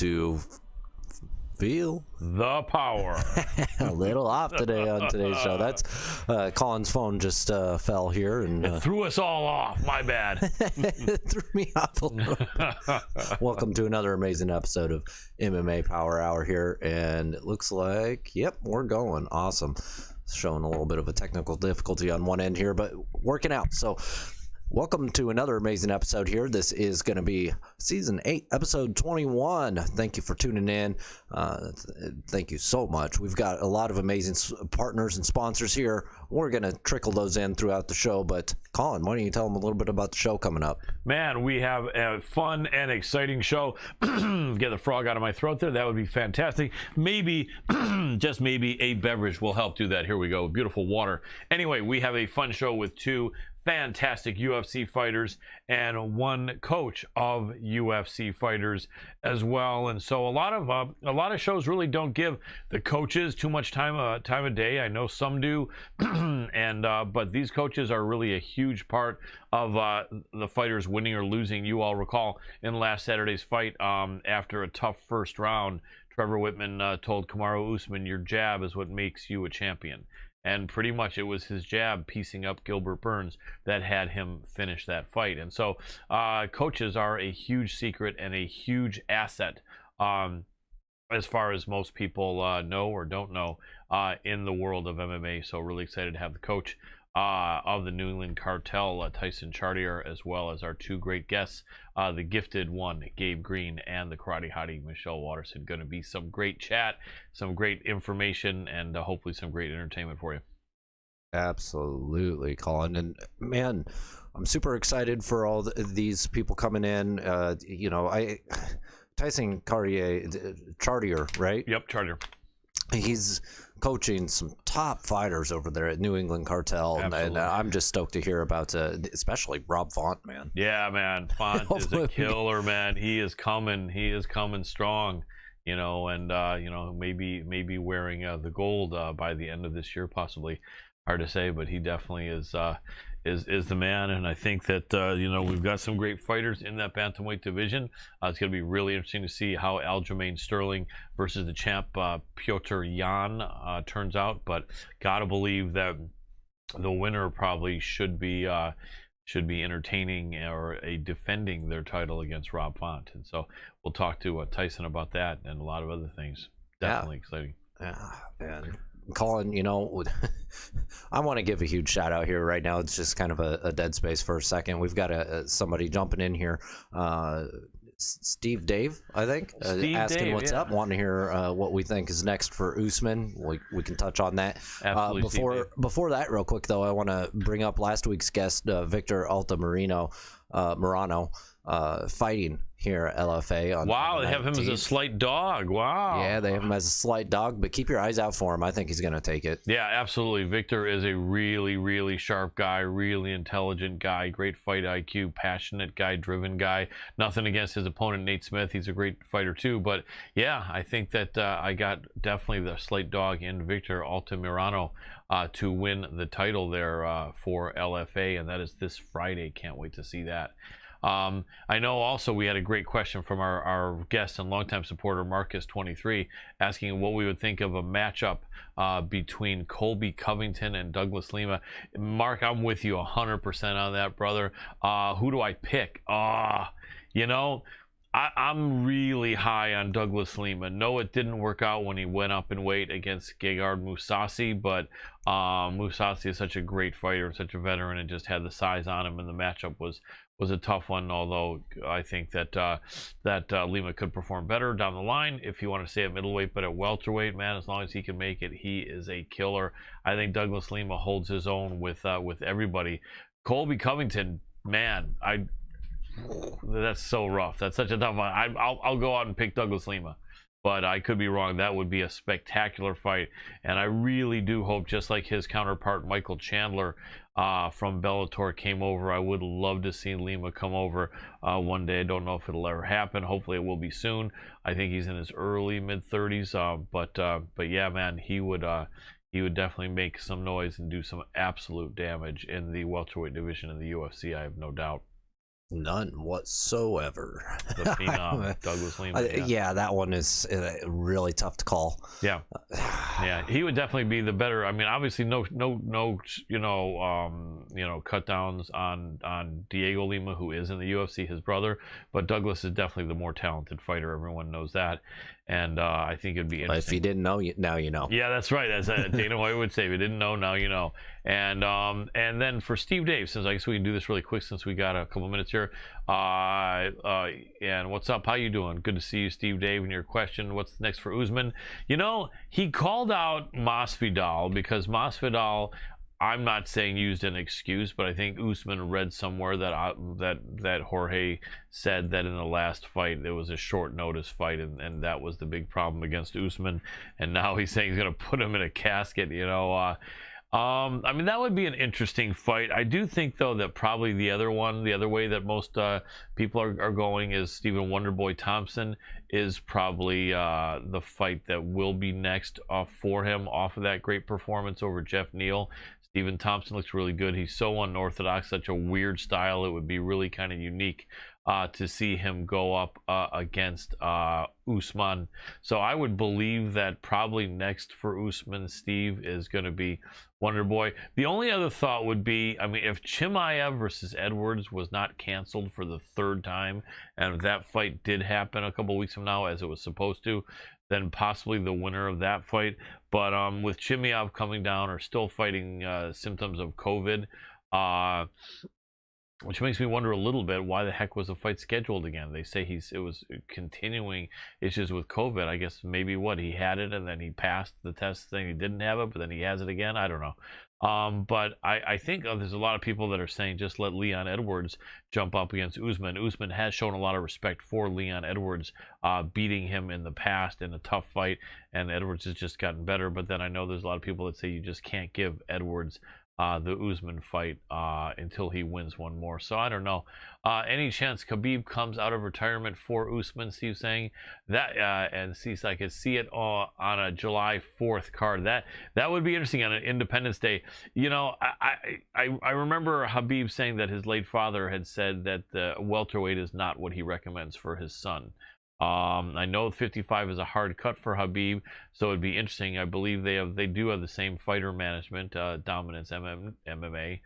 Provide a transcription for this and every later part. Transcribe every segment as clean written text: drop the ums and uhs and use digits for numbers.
to feel the power. A little off today on today's show. That's Colin's phone just fell here and it threw us all off. My bad. Threw me off a little. Welcome to another amazing episode of MMA Power Hour here, and it looks like, yep, we're going. Awesome. Showing a little bit of a technical difficulty on one end here, but working out. So welcome to another amazing episode here. This is going to be season 8, episode 21. Thank you for tuning in. Thank you so much. We've got a lot of amazing partners and sponsors here. We're going to trickle those in throughout the show, but Colin, why don't you tell them a little bit about the show coming up? Man, we have a fun and exciting show. Get the frog out of my throat there. That would be fantastic. Maybe, just maybe, a beverage will help do that. Here we go. Beautiful water. Anyway, we have a fun show with 2 fantastic UFC fighters and 1 coach of UFC fighters as well. And so a lot of shows really don't give the coaches too much time of day. I know some do, and but these coaches are really a huge part of the fighters winning or losing. You all recall in last Saturday's fight, after a tough first round, Trevor Whitman told Kamaru Usman, "Your jab is what makes you a champion." And pretty much it was his jab piecing up Gilbert Burns that had him finish that fight. And so coaches are a huge secret and a huge asset, as far as most people know or don't know, in the world of MMA. So really excited to have the coach of the New England Cartel, Tyson Chartier, as well as our 2 great guests, the gifted one, Gabe Green, and the karate hottie, Michelle Waterson. Going to be some great chat, some great information, and hopefully some great entertainment for you. Absolutely, Colin. And man, I'm super excited for all these people coming in. Tyson Chartier, right? Yep, Chartier. He's coaching some top fighters over there at New England Cartel, and I'm just stoked to hear about, especially Rob Font, man. Yeah, man, Font is a killer, man. He is coming strong, and maybe wearing the gold by the end of this year, possibly. Hard to say, but he definitely is the man. And I think that we've got some great fighters in that bantamweight division. It's going to be really interesting to see how Aljamain Sterling versus the champ Petr Yan turns out. But gotta believe that the winner probably should be entertaining or defending their title against Rob Font. And so we'll talk to Tyson about that and a lot of other things. Definitely exciting. Yeah, man. Colin, I want to give a huge shout out here right now. It's just kind of a dead space for a second. We've got somebody jumping in here. Steve Dave, I think, asking what's up, wanting to hear what we think is next for Usman. We can touch on that. Before that, real quick, though, I want to bring up last week's guest, Victor Altamirano, fighting here at LFA. Wow, they have him as a slight dog. Wow. Yeah, they have him as a slight dog, but keep your eyes out for him. I think he's going to take it. Yeah, absolutely. Victor is a really, really sharp guy, really intelligent guy, great fight IQ, passionate guy, driven guy. Nothing against his opponent, Nate Smith. He's a great fighter too. But yeah, I think that I got definitely the slight dog in Victor Altamirano to win the title there for LFA, and that is this Friday. Can't wait to see that. I know also we had a great question from our guest and longtime supporter Marcus23 asking what we would think of a matchup between Colby Covington and Douglas Lima. Mark, I'm with you 100% on that, brother. Who do I pick? I'm really high on Douglas Lima. No, it didn't work out when he went up in weight against Gegard Mousasi, but Mousasi is such a great fighter, such a veteran, and just had the size on him, and the matchup was a tough one, although I think that Lima could perform better down the line if you want to stay at middleweight, but at welterweight, man, as long as he can make it, he is a killer. I think Douglas Lima holds his own with everybody. Colby Covington, man, that's so rough. That's such a tough one. I'll go out and pick Douglas Lima, but I could be wrong. That would be a spectacular fight, and I really do hope, just like his counterpart Michael Chandler from Bellator came over, I would love to see Lima come over one day. I don't know if it'll ever happen. Hopefully it will be soon. I think he's in his early mid-30s, but yeah, man, he would definitely make some noise and do some absolute damage in the welterweight division in the UFC. I have no doubt. None whatsoever. The phenom, Douglas Lima. Yeah, that one is really tough to call. Yeah, yeah, he would definitely be the better. I mean, obviously, no, cut downs on Diego Lima, who is in the UFC, his brother. But Douglas is definitely the more talented fighter. Everyone knows that, and I think it'd be interesting. If you didn't know, now you know. Yeah, that's right. As Dana White would say, if you didn't know, now you know. And then for Steve Dave, since I guess we can do this really quick since we got a couple minutes here. And what's up? How you doing? Good to see you, Steve Dave. And your question, what's next for Usman? He called out Masvidal because Masvidal, I'm not saying used an excuse, but I think Usman read somewhere that Jorge said that in the last fight it was a short notice fight, and that was the big problem against Usman. And now he's saying he's going to put him in a casket. I mean, that would be an interesting fight. I do think, though, that probably the other way that most people are going is Stephen Wonderboy Thompson is probably the fight that will be next for him off of that great performance over Jeff Neal. Stephen Thompson looks really good. He's so unorthodox, such a weird style. It would be really kind of unique to see him go up against Usman. So I would believe that probably next for Usman, Steve, is going to be Wonderboy. The only other thought would be, I mean, if Chimaev versus Edwards was not canceled for the third time, and if that fight did happen a couple weeks from now as it was supposed to, then possibly the winner of that fight. But with Chimaev coming down or still fighting symptoms of COVID, which makes me wonder a little bit, why the heck was the fight scheduled again? They say it was continuing issues with COVID. I guess maybe he had it and then he passed the test saying he didn't have it, but then he has it again. I don't know. But I think there's a lot of people that are saying just let Leon Edwards jump up against Usman. Usman has shown a lot of respect for Leon Edwards, beating him in the past in a tough fight, and Edwards has just gotten better. But then I know there's a lot of people that say you just can't give Edwards the Usman fight until he wins one more. So I don't know. Any chance Khabib comes out of retirement for Usman? Steve saying that, and sees I could see it on a July 4th card. That would be interesting on an Independence Day. I remember Khabib saying that his late father had said that the welterweight is not what he recommends for his son. I know 55 is a hard cut for Khabib, so it'd be interesting. I believe they do have the same fighter management, Dominance MMA.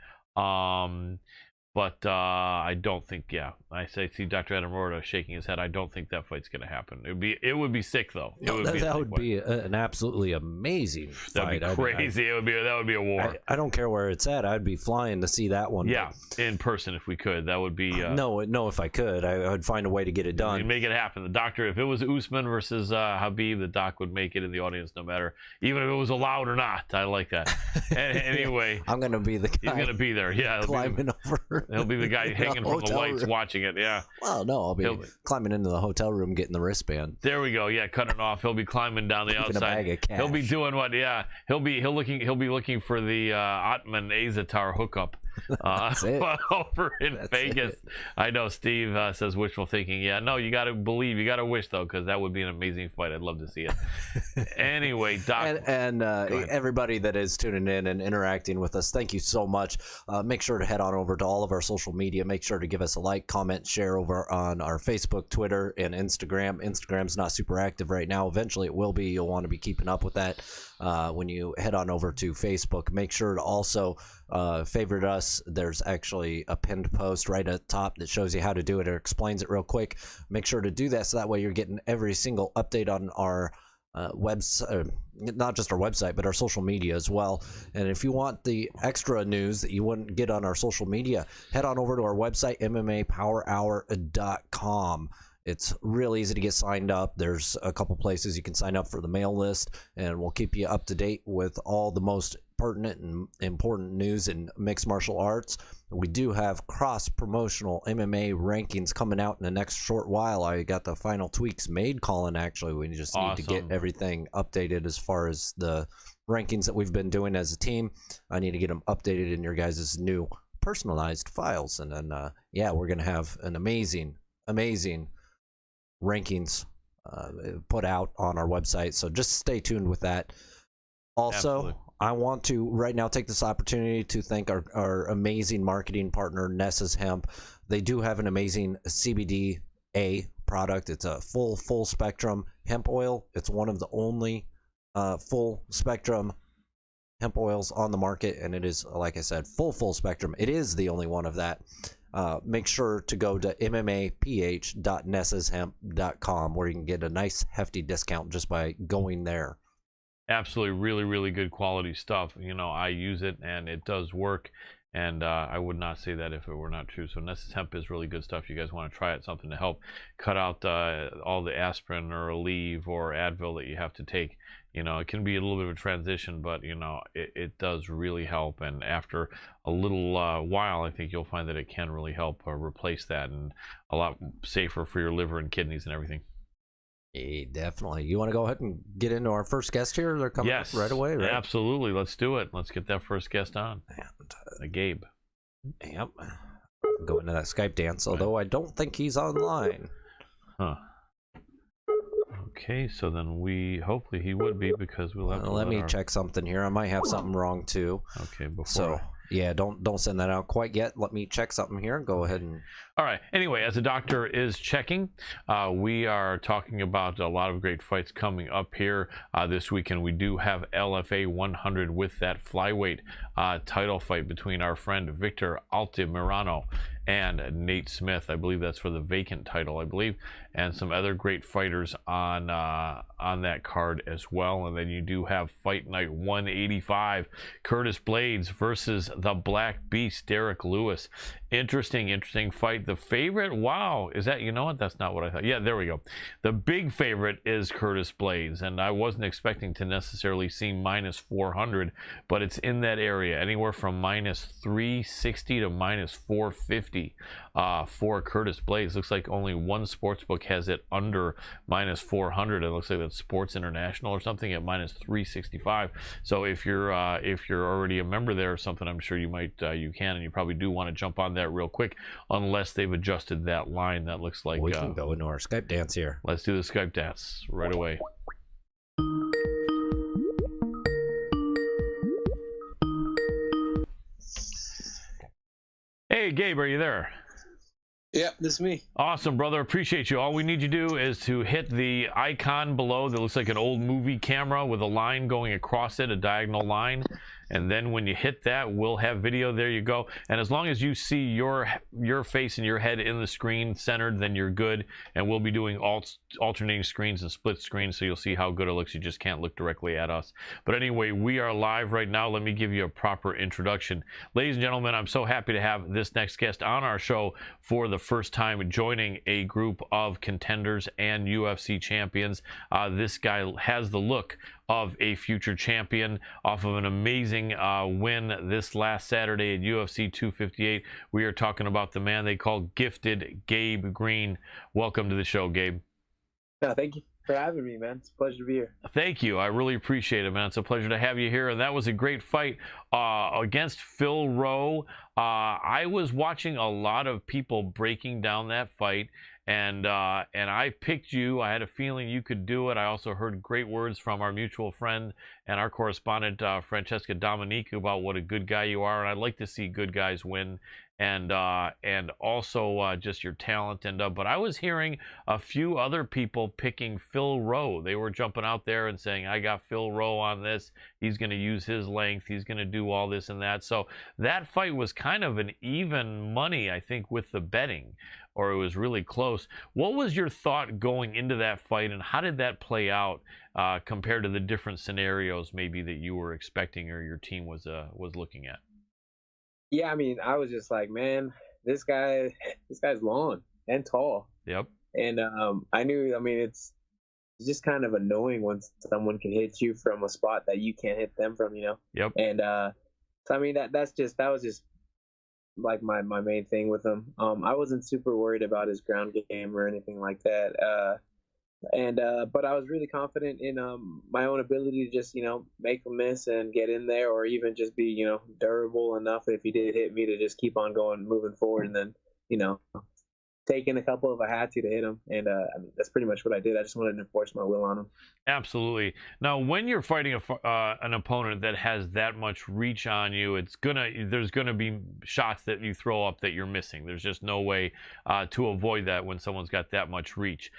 But I don't think, I see Dr. Adam Roorda shaking his head. I don't think that fight's going to happen. It would be sick, though. That would be an absolutely amazing fight. That'd be crazy. That would be a war. I don't care where it's at. I'd be flying to see that one. Yeah, in person if we could. That would be... No, if I could. I would find a way to get it done. You'd make it happen. The doctor, if it was Usman versus Khabib, the doc would make it in the audience no matter, even if it was allowed or not. I like that. Anyway. I'm going to be the guy. He's going to be there. Yeah. Climbing over. He'll be the guy hanging from the lights watching it. Yeah. Well, no, I'll be climbing into the hotel room getting the wristband. There we go. Yeah, cutting it off. He'll be climbing down the outside. A bag of cash. He'll be doing what? Yeah. He'll be looking for the Atman Azatar hookup. That's it. Over in Vegas. I know Steve says wishful thinking. Yeah, no, you got to believe, you got to wish though, because that would be an amazing fight. I'd love to see it. Anyway, Doc, and everybody that is tuning in and interacting with us, thank you so much. Make sure to head on over to all of our social media. Make sure to give us a like, comment, share over on our Facebook, Twitter, and Instagram. Instagram's not super active right now. Eventually it will be. You'll want to be keeping up with that when you head on over to Facebook. Make sure to also favorite us. There's actually a pinned post right at the top that shows you how to do it or explains it real quick. Make sure to do that so that way you're getting every single update on our website, not just our website, but our social media as well. And if you want the extra news that you wouldn't get on our social media, head on over to our website, MMApowerhour.com. It's real easy to get signed up. There's a couple places you can sign up for the mail list, and we'll keep you up to date with all the most pertinent and important news in mixed martial arts. We do have cross-promotional MMA rankings coming out in the next short while. I got the final tweaks made, Colin, actually. We just need to get everything updated as far as the rankings that we've been doing as a team. I need to get them updated in your guys' new personalized files. And then, we're going to have an amazing rankings put out on our website. So just stay tuned with that. Also, absolutely. I want to right now take this opportunity to thank our amazing marketing partner, Nesa's Hemp. They do have an amazing CBD product. It's a full spectrum hemp oil. It's one of the only full spectrum hemp oils on the market, and it is, like I said, full spectrum. It is the only one of that. Make sure to go to mmaph.nesashemp.com, where you can get a nice hefty discount just by going there. Absolutely, really good quality stuff. You know, I use it and it does work, and I would not say that if it were not true. So Nesa's Hemp is really good stuff. You guys want to try it, something to help cut out all the aspirin or Aleve or Advil that you have to take. You know, it can be a little bit of a transition, but you know, it does really help. And after a little while, I think you'll find that it can really help replace that, and a lot safer for your liver and kidneys and everything. Yeah, definitely. You want to go ahead and get into our first guest here? They're coming up right away, right? Absolutely. Let's do it. Let's get that first guest on. And, Gabe. Yep. Go into that Skype dance, although I don't think he's online. Huh. Okay, so then hopefully he would be, because we'll have to let me check something here. I might have something wrong too. Okay, yeah, don't send that out quite yet. Let me check something here. Go ahead and... All right. Anyway, as the doctor is checking, we are talking about a lot of great fights coming up here this weekend. We do have LFA 100 with that flyweight title fight between our friend Victor Altamirano and Nate Smith. I believe that's for the vacant title, I believe, and some other great fighters on that card as well. And then you do have Fight Night 185, Curtis Blades versus the Black Beast, Derek Lewis. Interesting fight. The favorite, wow, is that, you know what, that's not what I thought. Yeah, there we go. The big favorite is Curtis Blades, and I wasn't expecting to necessarily see minus 400, but it's in that area, anywhere from minus 360 to minus 450 for Curtis Blades. Looks like only one sportsbook has it under minus 400. It looks like that's Sports International or something at minus 365. So if you're already a member there or something, I'm sure you can, and you probably do want to jump on that real quick, unless they've adjusted that line. That looks like we can go into our Skype dance here. Let's do the Skype dance right away. Hey Gabe, are you there? Yeah, this is me. Awesome, brother. Appreciate you. All we need you to do is to hit the icon below that looks like an old movie camera with a line going across it, a diagonal line. And then when you hit that, we'll have video. There you go. And as long as you see your face and your head in the screen centered, then you're good. And we'll be doing alternating screens and split screens, so you'll see how good it looks. You just can't look directly at us. But anyway, we are live right now. Let me give you a proper introduction. Ladies and gentlemen, I'm so happy to have this next guest on our show for the first time, joining a group of contenders and UFC champions. This guy has the look of a future champion off of an amazing win this last Saturday at UFC 258. We are talking about the man they call Gifted, Gabe Green. Welcome to the show, Gabe. Thank you for having me, man. It's a pleasure to be here. Thank you. I really appreciate it, man. It's a pleasure to have you here. And that was a great fight against Phil Rowe. I was watching a lot of people breaking down that fight, and I picked you. I had a feeling you could do it. I also heard great words from our mutual friend and our correspondent, Francesca Dominique, about what a good guy you are. And I'd like to see good guys win, and also just your talent. But I was hearing a few other people picking Phil Rowe. They were jumping out there and saying, I got Phil Rowe on this. He's going to use his length. He's going to do all this and that. So that fight was kind of an even money, I think, with the betting, or it was really close. What was your thought going into that fight, and how did that play out compared to the different scenarios maybe that you were expecting or your team was looking at? Yeah, I mean, I was just like, man, this guy's long and tall. Yep. And I knew, I mean, it's just kind of annoying when someone can hit you from a spot that you can't hit them from, you know? Yep. And so I mean, that was just like my main thing with him. I wasn't super worried about his ground game or anything like that. But I was really confident in my own ability to just, you know, make a miss and get in there, or even just be, you know, durable enough if he did hit me to just keep on going, moving forward, and then, you know, taken a couple if I had to hit him, and I mean, that's pretty much what I did. I just wanted to enforce my will on him. Absolutely. Now, when you're fighting an opponent that has that much reach on you, there's gonna be shots that you throw up that you're missing. There's just no way to avoid that when someone's got that much reach.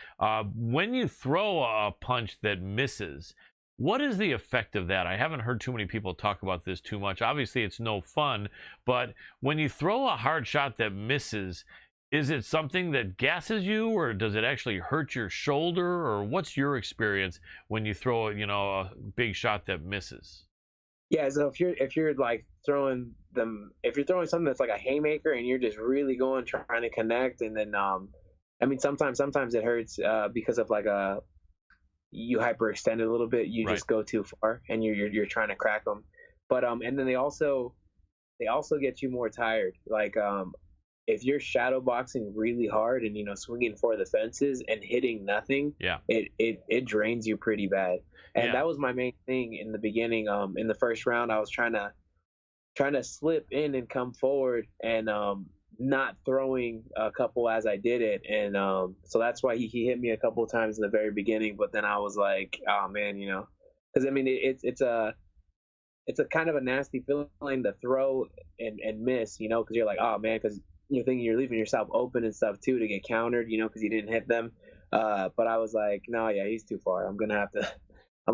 When you throw a punch that misses, what is the effect of that? I haven't heard too many people talk about this too much. Obviously, it's no fun, but when you throw a hard shot that misses, is it something that gasses you, or does it actually hurt your shoulder, or what's your experience when you throw, a big shot that misses? Yeah, so if you're like throwing them, if you're throwing something that's like a haymaker and you're just really going trying to connect, and then I mean sometimes it hurts because of like you hyperextend a little bit, you just go too far and you're trying to crack them. But and then they also get you more tired. Like if you're shadow boxing really hard and swinging for the fences and hitting nothing, it drains you pretty bad. And that was my main thing in the beginning. In the first round, I was trying to slip in and come forward and not throwing a couple as I did it, and so that's why he hit me a couple of times in the very beginning. But then I was like, oh man, because I mean it's a kind of a nasty feeling to throw and miss, because you're like, oh man, because you're thinking you're leaving yourself open and stuff too to get countered, because you didn't hit them. But I was like, no, yeah, he's too far. I'm gonna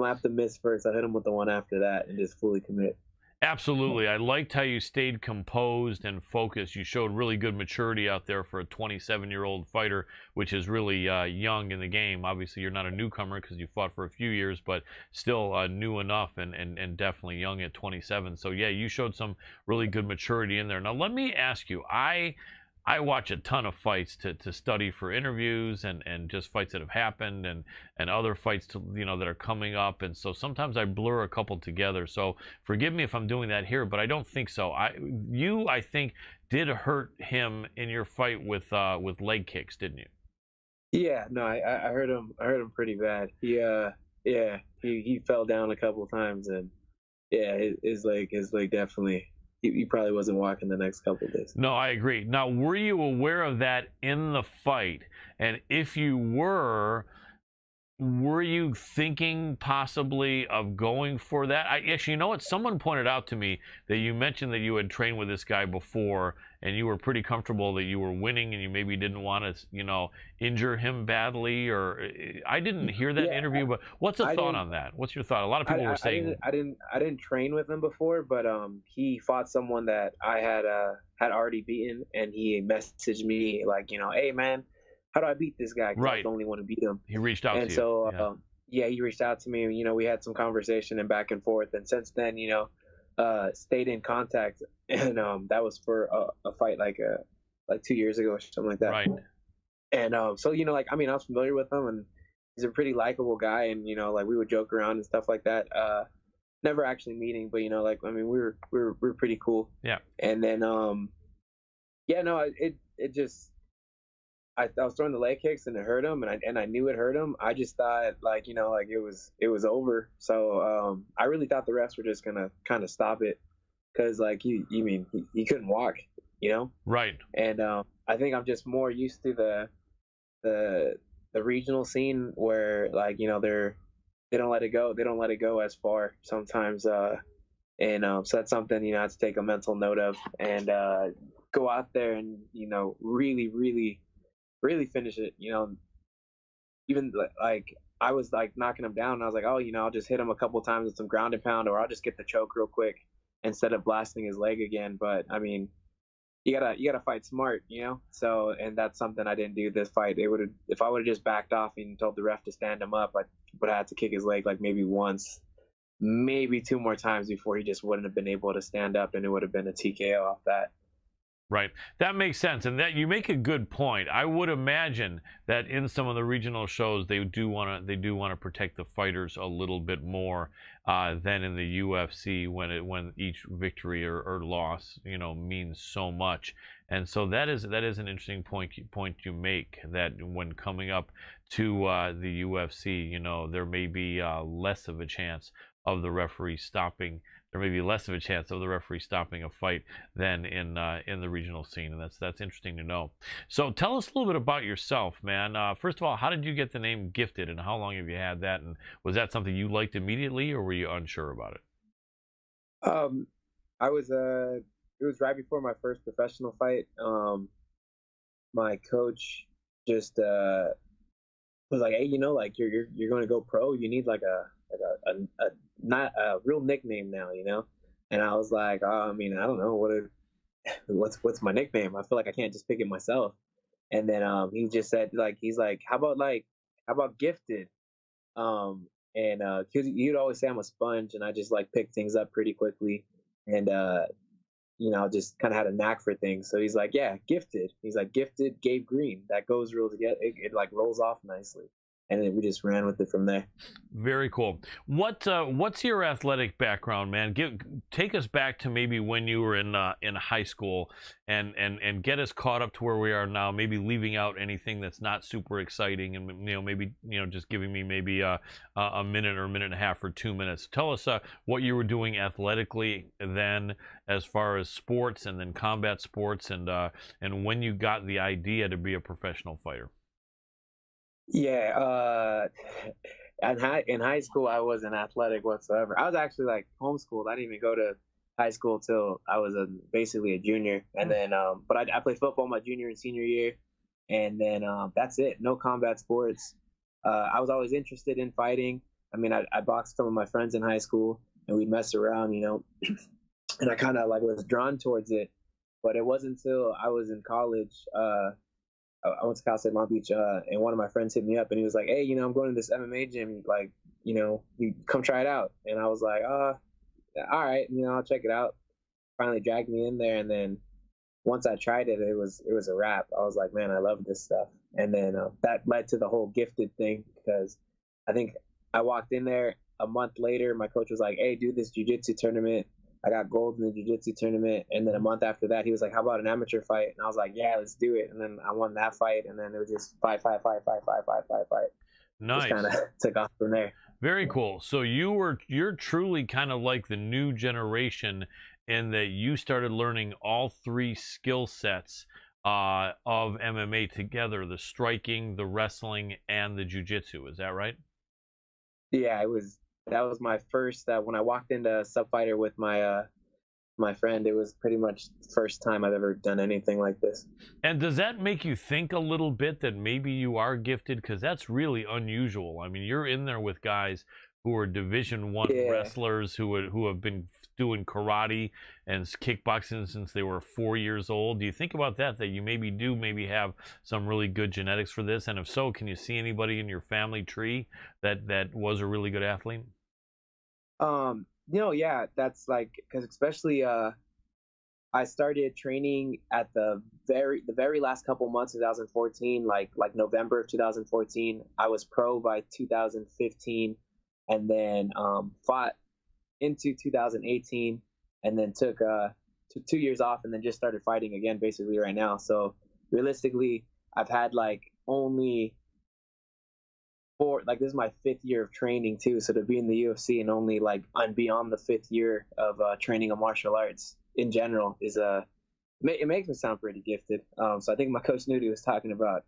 have to miss first. I'll hit him with the one after that and just fully commit. Absolutely. I liked how you stayed composed and focused. You showed really good maturity out there for a 27-year-old fighter, which is really young in the game. Obviously, you're not a newcomer because you fought for a few years, but still new enough and definitely young at 27. So, yeah, you showed some really good maturity in there. Now, let me ask you, I watch a ton of fights to study for interviews and just fights that have happened and other fights that are coming up, and so sometimes I blur a couple together. So forgive me if I'm doing that here, but I don't think so. I think did hurt him in your fight with leg kicks, didn't you? Yeah, no, I heard him. I heard him pretty bad. He fell down a couple times, and yeah, his leg definitely. He probably wasn't walking the next couple of days. No, I agree. Now, were you aware of that in the fight? And if you were you thinking possibly of going for that? Actually, you know what? Someone pointed out to me that you mentioned that you had trained with this guy before, and you were pretty comfortable that you were winning, and you maybe didn't want to, injure him badly. Or I didn't hear that interview, but what's the thought on that? What's your thought? A lot of people were saying I didn't train with him before, but he fought someone that I had already beaten, and he messaged me like, hey man, how do I beat this guy? 'Cause I only want to beat him. He reached out to you. And so, he reached out to me. We had some conversation and back and forth. And since then, stayed in contact. And that was for a fight like 2 years ago or something like that. Right. And so, I was familiar with him, and he's a pretty likable guy. And, we would joke around and stuff like that. Never actually meeting, but, we were pretty cool. Yeah. And then, it just, I was throwing the leg kicks and it hurt him, and I knew it hurt him. I just thought it was over. So I really thought the refs were just gonna kind of stop it, because he couldn't walk, Right. And I think I'm just more used to the regional scene where they don't let it go. They don't let it go as far sometimes. And so that's something I have to take a mental note of, and go out there and really, really, really finish it. Even I was knocking him down, and I was like, oh, I'll just hit him a couple times with some ground and pound, or I'll just get the choke real quick instead of blasting his leg again. But I mean, you gotta fight smart, So, and that's something I didn't do this fight. If I would have just backed off and told the ref to stand him up, I would have had to kick his leg maybe once, maybe two more times before he just wouldn't have been able to stand up, and it would have been a TKO off that. Right. That makes sense. And that you make a good point. I would imagine that in some of the regional shows, they do want to protect the fighters a little bit more than in the UFC, when each victory or loss, means so much. And so that is an interesting point you make, that when coming up to the UFC, there may be less of a chance of the referee stopping there may be less of a chance of the referee stopping a fight than in the regional scene, and that's interesting to know. So tell us a little bit about yourself, man. First of all, how did you get the name Gifted, and how long have you had that? And was that something you liked immediately, or were you unsure about it? I was it was right before my first professional fight. My coach just was like, "Hey, like you're going to go pro. You need like a not a real nickname now, And I was like, I mean, I don't know what's my nickname. I feel like I can't just pick it myself. And then he just said he's like, how about Gifted? And he'd always say I'm a sponge, and I just pick things up pretty quickly, and just kind of had a knack for things. So he's like, yeah, Gifted. He's like, Gifted Gabe Green. That goes real together. It rolls off nicely. And then we just ran with it from there. Very cool. What's your athletic background, man? Take us back to maybe when you were in high school, and get us caught up to where we are now. Maybe leaving out anything that's not super exciting, and maybe just giving me maybe a minute or a minute and a half or 2 minutes. Tell us what you were doing athletically then, as far as sports, and then combat sports, and when you got the idea to be a professional fighter. Yeah, in high school, I wasn't athletic whatsoever. I was actually homeschooled. I didn't even go to high school till I was basically a junior. And then, but I played football my junior and senior year, and then that's it. No combat sports. I was always interested in fighting. I mean, I boxed some of my friends in high school, and we'd mess around, and I kind of was drawn towards it. But it wasn't until I was in college. I went to Cal State Long Beach, and one of my friends hit me up, and he was like, "Hey, I'm going to this MMA gym. You come try it out." And I was like, all right, I'll check it out." Finally dragged me in there, and then once I tried it, it was a wrap. I was like, "Man, I love this stuff." And then that led to the whole Gifted thing, because I think I walked in there a month later. My coach was like, "Hey, do this jiu-jitsu tournament." I got gold in the jiu-jitsu tournament, and then a month after that, he was like, "How about an amateur fight?" And I was like, "Yeah, let's do it." And then I won that fight, and then it was just fight. Nice. Just kind of took off from there. Very cool. So you're truly kind of like the new generation, in that you started learning all three skill sets of MMA together: the striking, the wrestling, and the jiu-jitsu. Is that right? Yeah, that was my first. When I walked into Sub Fighter with my friend, it was pretty much the first time I've ever done anything like this. And does that make you think a little bit that maybe you are gifted? Because that's really unusual. I mean, you're in there with guys who are Division I wrestlers who have been doing karate and kickboxing since they were 4 years old. Do you think about that you maybe have some really good genetics for this? And if so, can you see anybody in your family tree that was a really good athlete? Yeah, that's because especially I started training at the very last couple months of 2014, like November of 2014. I was pro by 2015, and then fought into 2018, and then took 2 years off, and then just started fighting again basically right now. So realistically, I've had only this is my 5th year of training too. So to be in the UFC and only I'm beyond the 5th year of training of martial arts in general is it makes me sound pretty gifted. So I think my coach knew what he was talking about.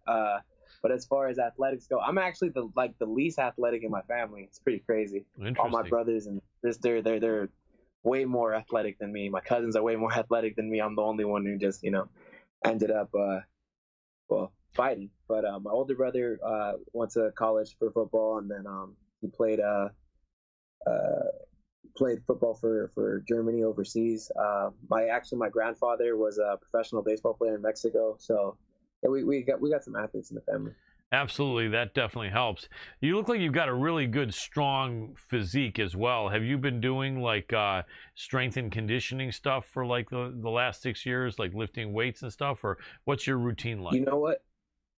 But as far as athletics go, I'm actually the least athletic in my family. It's pretty crazy. All my brothers and sisters, they're way more athletic than me. My cousins are way more athletic than me. I'm the only one who just ended up fighting. But my older brother went to college for football, and then he played football for Germany overseas. My grandfather was a professional baseball player in Mexico, so yeah, we got some athletes in the family. Absolutely, that definitely helps. You look like you've got a really good, strong physique as well. Have you been doing strength and conditioning stuff for the last 6 years, like lifting weights and stuff, or what's your routine like? You know what?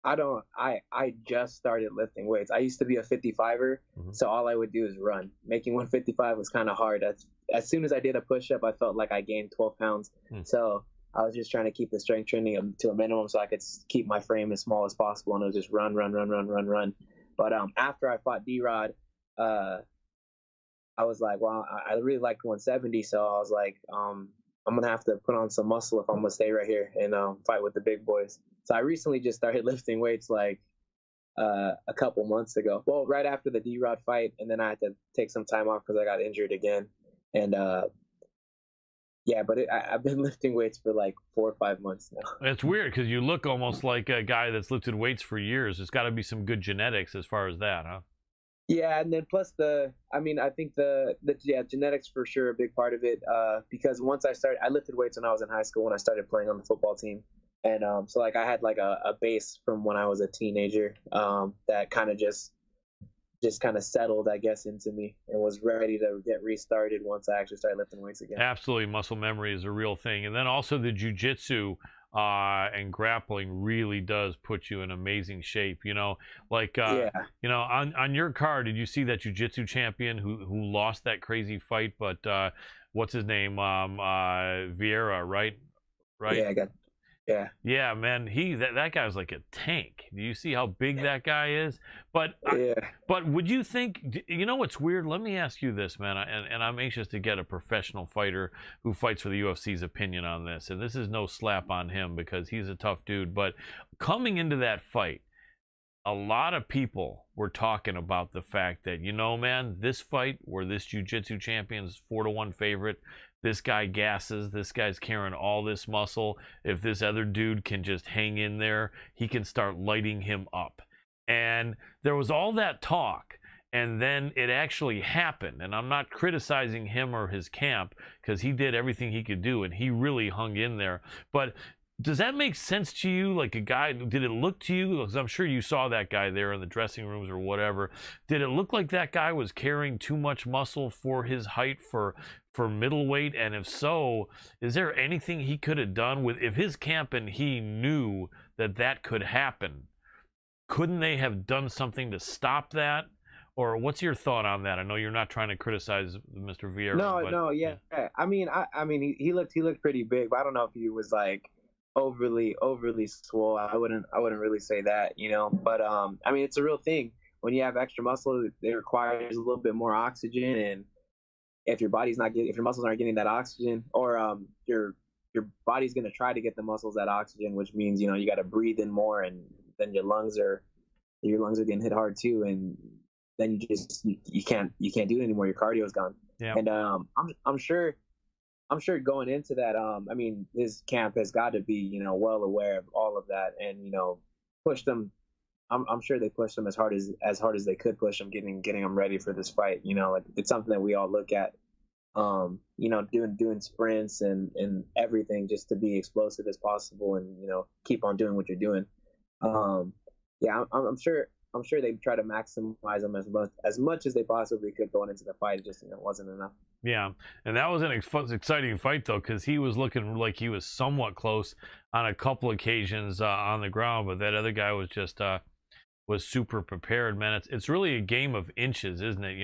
I just started lifting weights. I used to be a 55er, so all I would do is run. Making 155 was kind of hard. As soon as I did a push-up, I felt like I gained 12 pounds. So I was just trying to keep the strength training to a minimum so I could keep my frame as small as possible, and it was just run. But after I fought D-Rod, I was like, well, I really like 170, so I was like, I'm gonna have to put on some muscle if I'm gonna stay right here and fight with the big boys. So I recently just started lifting weights like a couple months ago. Well, right after the D-Rod fight, and then I had to take some time off because I got injured again. And yeah, but I've been lifting weights for like 4 or 5 months now. It's weird because you look almost like a guy that's lifted weights for years. There's got to be some good genetics as far as that, huh? Yeah, and then plus I mean, I think yeah, genetics for sure a big part of it. Because once I lifted weights when I was in high school when I started playing on the football team, and so like I had like a base from when I was a teenager, that kind of just kind of settled, I guess, into me and was ready to get restarted once I actually started lifting weights again. Absolutely, muscle memory is a real thing, and then also the jujitsu and grappling really does put you in amazing shape. Like Yeah. On your card, did you see that jujitsu champion who lost that crazy fight? But what's his name? Vieira, right? Right. Yeah, I got. Yeah. Yeah, man, that guy's like a tank. Do you see how big that guy is? But Yeah. but would you think? What's weird? Let me ask you this, man, and I'm anxious to get a professional fighter who fights for the UFC's opinion on this. And this is no slap on him because he's a tough dude. But coming into that fight, a lot of people were talking about the fact that, man, this fight where this jiu-jitsu champion's 4-1 favorite, this guy gasses, this guy's carrying all this muscle. If this other dude can just hang in there, he can start lighting him up. And there was all that talk, and then it actually happened. And I'm not criticizing him or his camp because he did everything he could do, and he really hung in there. But does that make sense to you? Like a guy, did it look to you? Because I'm sure you saw that guy there in the dressing rooms or whatever. Did it look like that guy was carrying too much muscle for his height for middleweight? And if so, is there anything he could have done if his camp and he knew that could happen? Couldn't they have done something to stop that? Or what's your thought on that? I know you're not trying to criticize Mr. Vieira. No, yeah. I mean, he looked pretty big, but I don't know if he was like overly swole. I wouldn't really say that, But I mean, it's a real thing. When you have extra muscle, it requires a little bit more oxygen, and if your muscles aren't getting that oxygen, or your body's gonna try to get the muscles that oxygen, which means you got to breathe in more, and then your lungs are getting hit hard too, and then you can't do it anymore. Your cardio is gone. Yeah. And I'm sure going into that, I mean, his camp has got to be, well aware of all of that, and pushed them. I'm sure they pushed them as hard as they could push them, getting them ready for this fight. Like it's something that we all look at. Doing sprints and everything just to be explosive as possible, and keep on doing what you're doing. Yeah, I'm sure they try to maximize them as much as they possibly could going into the fight. It just wasn't enough. Yeah, and that was an exciting fight, though, because he was looking like he was somewhat close on a couple occasions on the ground, but that other guy was just was super prepared, man. It's really a game of inches, isn't it?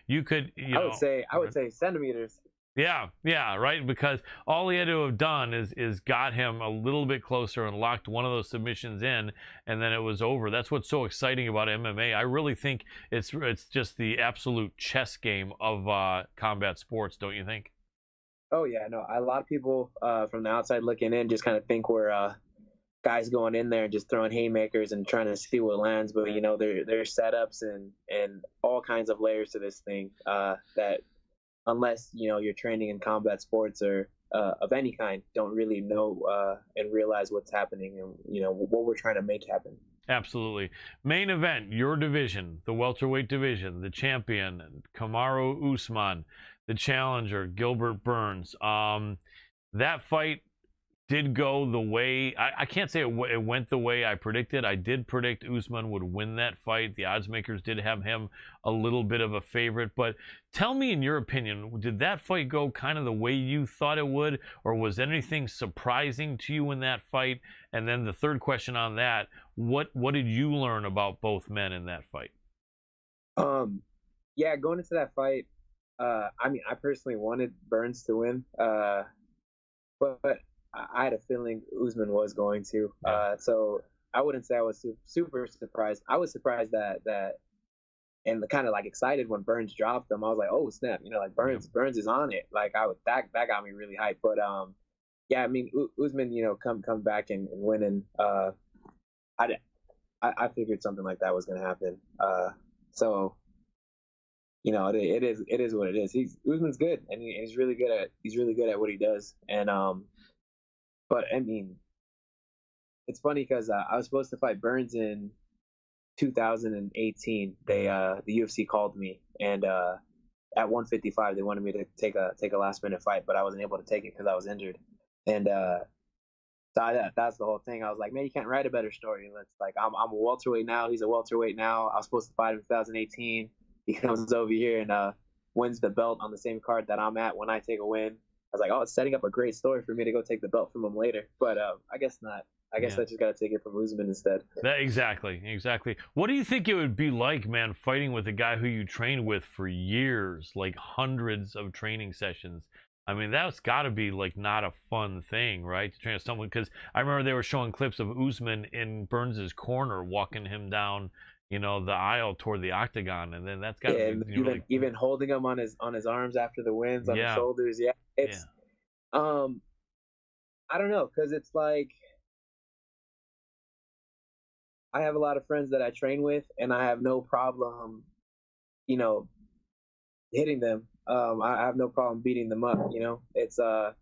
You could, I would say centimeters. Yeah, right. Because all he had to have done is got him a little bit closer and locked one of those submissions in, and then it was over. That's what's so exciting about MMA. I really think it's just the absolute chess game of combat sports, don't you think? Oh yeah, no. A lot of people from the outside looking in just kind of think we're guys going in there and just throwing haymakers and trying to see what lands, but there's setups and all kinds of layers to this thing that, unless you're training in combat sports or of any kind, don't really know and realize what's happening and what we're trying to make happen. Absolutely. Main event, your division, the welterweight division, the champion Kamaru Usman, the challenger Gilbert Burns. That fight did go the way, I can't say it went the way I predicted. I did predict Usman would win that fight. The odds makers did have him a little bit of a favorite. But tell me, in your opinion, did that fight go kind of the way you thought it would, or was anything surprising to you in that fight? And then the third question on that, what did you learn about both men in that fight? Yeah, going into that fight, I mean, I personally wanted Burns to win, but I had a feeling Usman was going to. So I wouldn't say I was super surprised. I was surprised that and kind of like excited when Burns dropped him. I was like, oh snap, you know, like Burns is on it. Like that got me really hyped. But yeah, I mean, Usman, you know, come back and winning. I figured something like that was gonna happen. So you know, it is what it is. Usman's good, and he's really good at what he does. And but I mean, it's funny because I was supposed to fight Burns in 2018. The UFC called me, and at 155 they wanted me to take a last minute fight, but I wasn't able to take it because I was injured. And so that's the whole thing. I was like, man, you can't write a better story. It's like I'm a welterweight now. He's a welterweight now. I was supposed to fight him in 2018. He comes over here and wins the belt on the same card that I'm at when I take a win. I was like, oh, it's setting up a great story for me to go take the belt from him later. But I guess not. I guess I just got to take it from Usman instead. Exactly. What do you think it would be like, man, fighting with a guy who you trained with for years, like hundreds of training sessions? I mean, that's got to be like not a fun thing, right? To train with someone, because I remember they were showing clips of Usman in Burns's corner, walking him down, you know, the aisle toward the octagon, and then that's got to be even holding him on his arms after the wins, on his shoulders. Yeah, it's I don't know, because it's like I have a lot of friends that I train with, and I have no problem, you know, hitting them. I have no problem beating them up. You know, it's I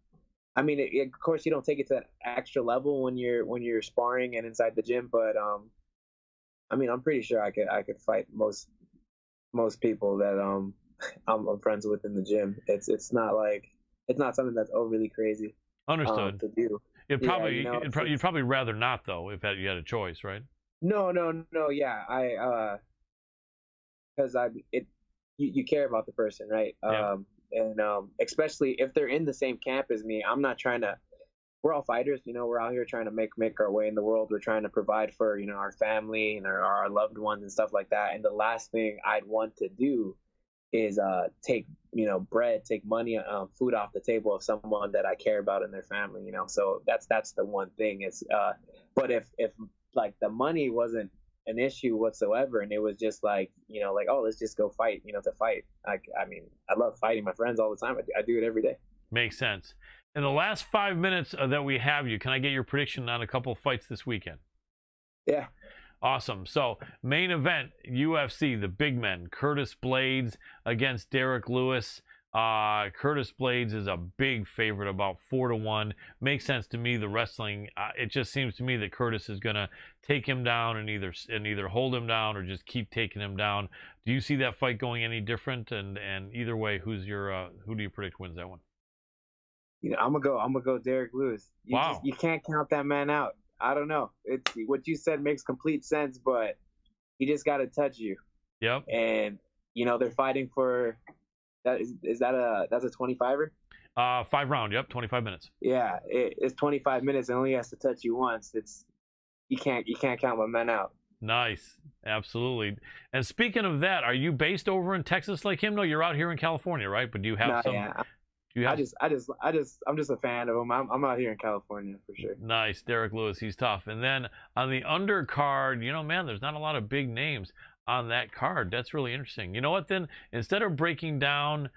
mean, of course, you don't take it to that extra level when you're sparring and inside the gym, but I mean, I'm pretty sure I could fight most people that I'm friends with in the gym. It's not something that's overly crazy. Understood. To do. You'd probably rather not, though, if you had a choice, right? No. Yeah, because you care about the person, right? Yeah. And especially if they're in the same camp as me, I'm not trying to. We're all fighters, you know. We're out here trying to make our way in the world. We're trying to provide for, you know, our family and our loved ones and stuff like that. And the last thing I'd want to do is take, you know, take money, food off the table of someone that I care about in their family, you know. So that's the one thing. Is but if like the money wasn't an issue whatsoever, and it was just like, you know, like, oh, let's just go fight, you know, to fight. I mean, I love fighting my friends all the time. I do it every day. Makes sense. In the last 5 minutes that we have you, can I get your prediction on a couple of fights this weekend? Yeah. Awesome. So, main event, UFC, the big men, Curtis Blades against Derek Lewis. Curtis Blades is a big favorite, about 4-1. Makes sense to me, the wrestling. It just seems to me that Curtis is going to take him down and either hold him down or just keep taking him down. Do you see that fight going any different? And either way, who do you predict wins that one? You know, I'm gonna go Derek Lewis. Wow. You can't count that man out. I don't know. It's what you said makes complete sense, but he just got to touch you. Yep. And you know, they're fighting for that. That's a 25er? 5 round. Yep. 25 minutes. Yeah, it's 25 minutes and only has to touch you once. You can't count my man out. Nice. Absolutely. And speaking of that, are you based over in Texas like him? No, you're out here in California, right? But do you have some? Yeah. I'm just a fan of him. I'm out here in California for sure. Nice. Derek Lewis, he's tough. And then on the undercard, you know, man, there's not a lot of big names on that card. That's really interesting. You know what, then? Instead of breaking down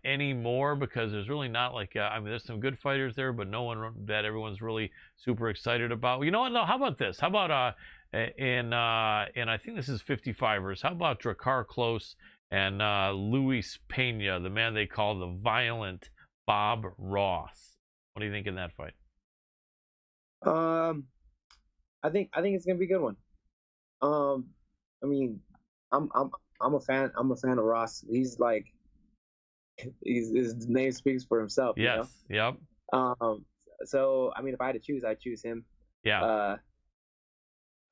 any more, because there's really not like, I mean, there's some good fighters there, but no one that everyone's really super excited about. You know what? No, how about this? How about, and I think this is 55ers. How about Drakkar Klose and Luis Pena, the man they call the Violent Bob Ross? What do you think in that fight? I think it's gonna be a good one. I mean, I'm a fan of Ross. He's like, his name speaks for himself. Yes. You know? Yep. So I mean, if I had to choose, I'd choose him. Yeah.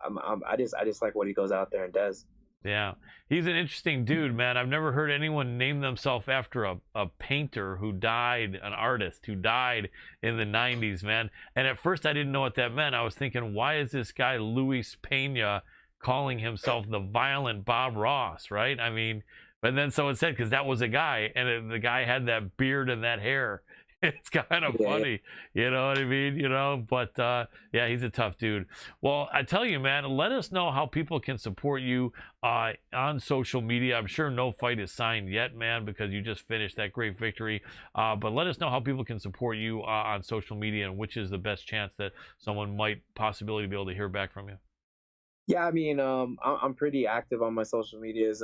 I just like what he goes out there and does. Yeah, he's an interesting dude, man. I've never heard anyone name themselves after a painter who died, an artist who died in the 90s, man. And at first I didn't know what that meant. I was thinking, why is this guy Luis Pena calling himself the Violent Bob Ross, right? I mean, but then someone said, because that was a guy, and the guy had that beard and that hair. It's kind of funny, you know what I mean? But yeah, he's a tough dude. Well, I tell you, man, let us know how people can support you on social media. I'm sure no fight is signed yet, man, because you just finished that great victory. But let us know how people can support you on social media, and which is the best chance that someone might possibly be able to hear back from you. Yeah, I mean, I'm pretty active on my social medias.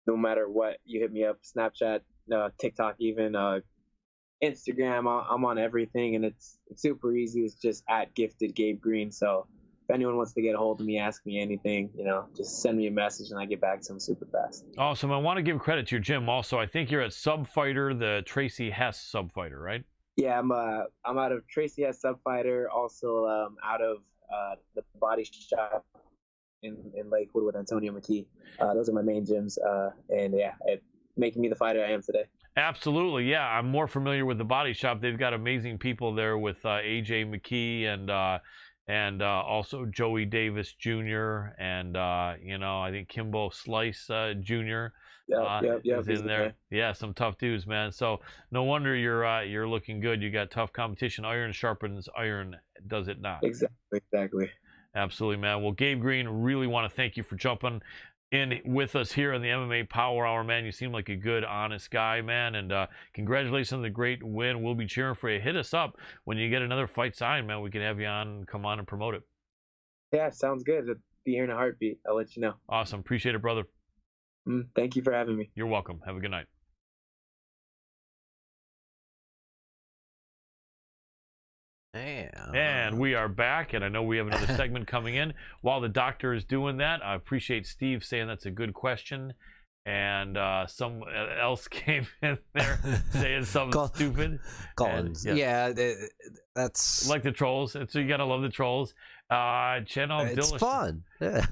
No matter what, you hit me up, Snapchat, TikTok, even Instagram. I'm on everything, and it's super easy. It's just at Gifted Gabe Green. So if anyone wants to get a hold of me, ask me anything, just send me a message and I get back to them super fast. Awesome. I want to give credit to your gym also. I think you're at Subfighter, the Tracy Hess Subfighter, right? Yeah, I'm out of Tracy Hess Subfighter, also out of the Body Shop in Lakewood with Antonio McKee. Those are my main gyms, and yeah, it making me the fighter I am today. Absolutely, yeah. I'm more familiar with the Body Shop. They've got amazing people there with AJ McKee and also Joey Davis Jr. and I think Kimbo Slice Jr. Is in there. Yeah, some tough dudes, man. So no wonder you're looking good. You got tough competition. Iron sharpens iron, does it not? Exactly. Absolutely, man. Well, Gabe Green, really want to thank you for jumping in with us here on the MMA Power Hour, man. You seem like a good, honest guy, man. And congratulations on the great win. We'll be cheering for you. Hit us up when you get another fight signed, man. We can have you on, come on and promote it. Yeah, sounds good. I'll be here in a heartbeat. I'll let you know. Awesome. Appreciate it, brother. Thank you for having me. You're welcome. Have a good night. And we are back, and I know we have another segment coming in. While the doctor is doing that, I appreciate Steve saying that's a good question. And someone else came in there saying something stupid. Colin, that's like the trolls. So you gotta love the trolls. Channel it's Dillish. Fun.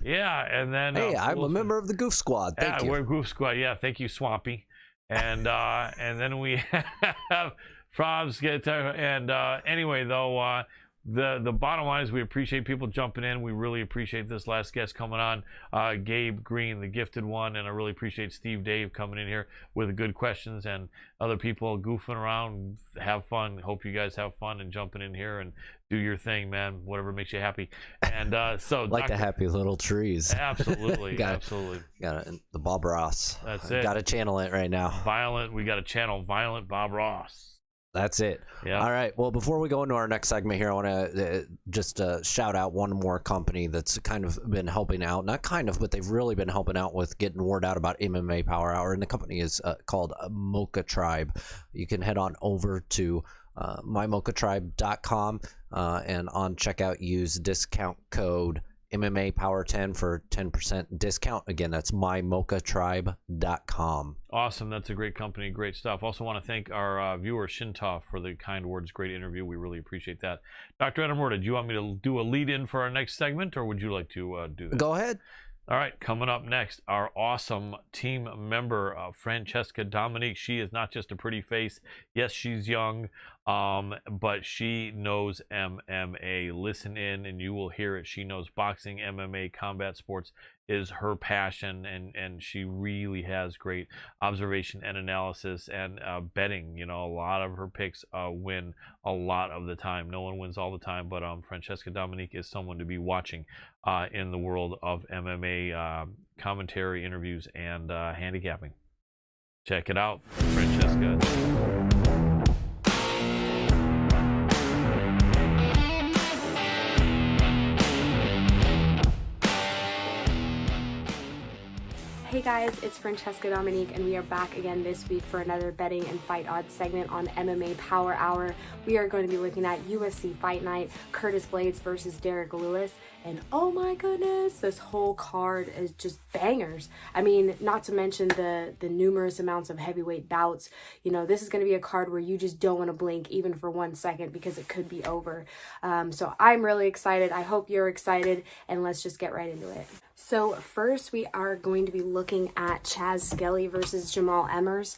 Yeah, and then hey, I'm a member of the Goof Squad. Thank you. We're Goof Squad. Yeah, thank you, Swampy. And then we have Probs guitar. And anyway, though, the bottom line is we appreciate people jumping in. We really appreciate this last guest coming on, Gabe Green, the gifted one, and I really appreciate Steve Dave coming in here with good questions, and other people goofing around. Have fun. Hope you guys have fun and jumping in here and do your thing, man. Whatever makes you happy. And so like the happy little trees. Absolutely. Absolutely. Got it. The Bob Ross. That's it. Got to channel it right now. We got to channel Violent Bob Ross. That's it. Yeah. All right. Well, before we go into our next segment here, I want to just shout out one more company that's kind of been helping out. Not kind of, but they've really been helping out with getting word out about MMA Power Hour. And the company is called Mocha Tribe. You can head on over to mymochatribe.com and on checkout use discount code MMA Power 10 for 10% discount. Again, that's mymochatribe.com. Awesome. That's a great company. Great stuff. Also want to thank our viewer, Shinta, for the kind words. Great interview. We really appreciate that. Dr. Roorda, do you want me to do a lead-in for our next segment, or would you like to do that? Go ahead. All right, coming up next, our awesome team member, Francesca Dominique. She is not just a pretty face. Yes, she's young, but she knows MMA. Listen in and you will hear it. She knows boxing, MMA, combat sports is her passion, and she really has great observation and analysis and betting. A lot of her picks win a lot of the time. No one wins all the time, but Francesca Dominique is someone to be watching in the world of MMA commentary, interviews, and handicapping. Check it out, Francesca. Hey guys, it's Francesca Dominique, and we are back again this week for another betting and fight odds segment on MMA Power Hour. We are going to be looking at UFC Fight Night, Curtis Blades versus Derek Lewis, and oh my goodness, this whole card is just bangers. I mean, not to mention the numerous amounts of heavyweight bouts. This is going to be a card where you just don't want to blink even for 1 second because it could be over. So I'm really excited. I hope you're excited, and let's just get right into it. So first we are going to be looking at Chaz Skelly versus Jamal Emmers.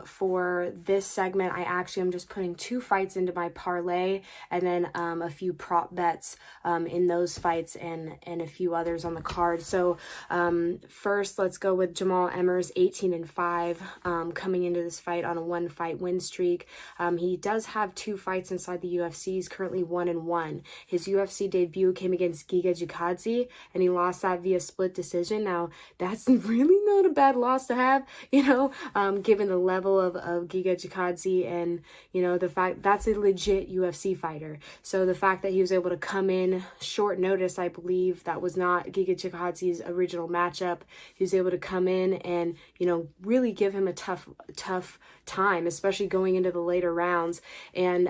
For this segment, I'm just putting 2 fights into my parlay and then a few prop bets in those fights and a few others on the card. So first, let's go with Jamal Emmers, 18-5, coming into this fight on a 1-fight win streak. He does have 2 fights inside the UFC. He's currently 1-1. His UFC debut came against Giga Chikadze, and he lost that via split decision. Now, that's really not a bad loss to have, given the level of Giga Chikadze and, the fact that's a legit UFC fighter. So the fact that he was able to come in short notice, I believe that was not Giga Chikadze's original matchup. He was able to come in and, really give him a tough time, especially going into the later rounds. And,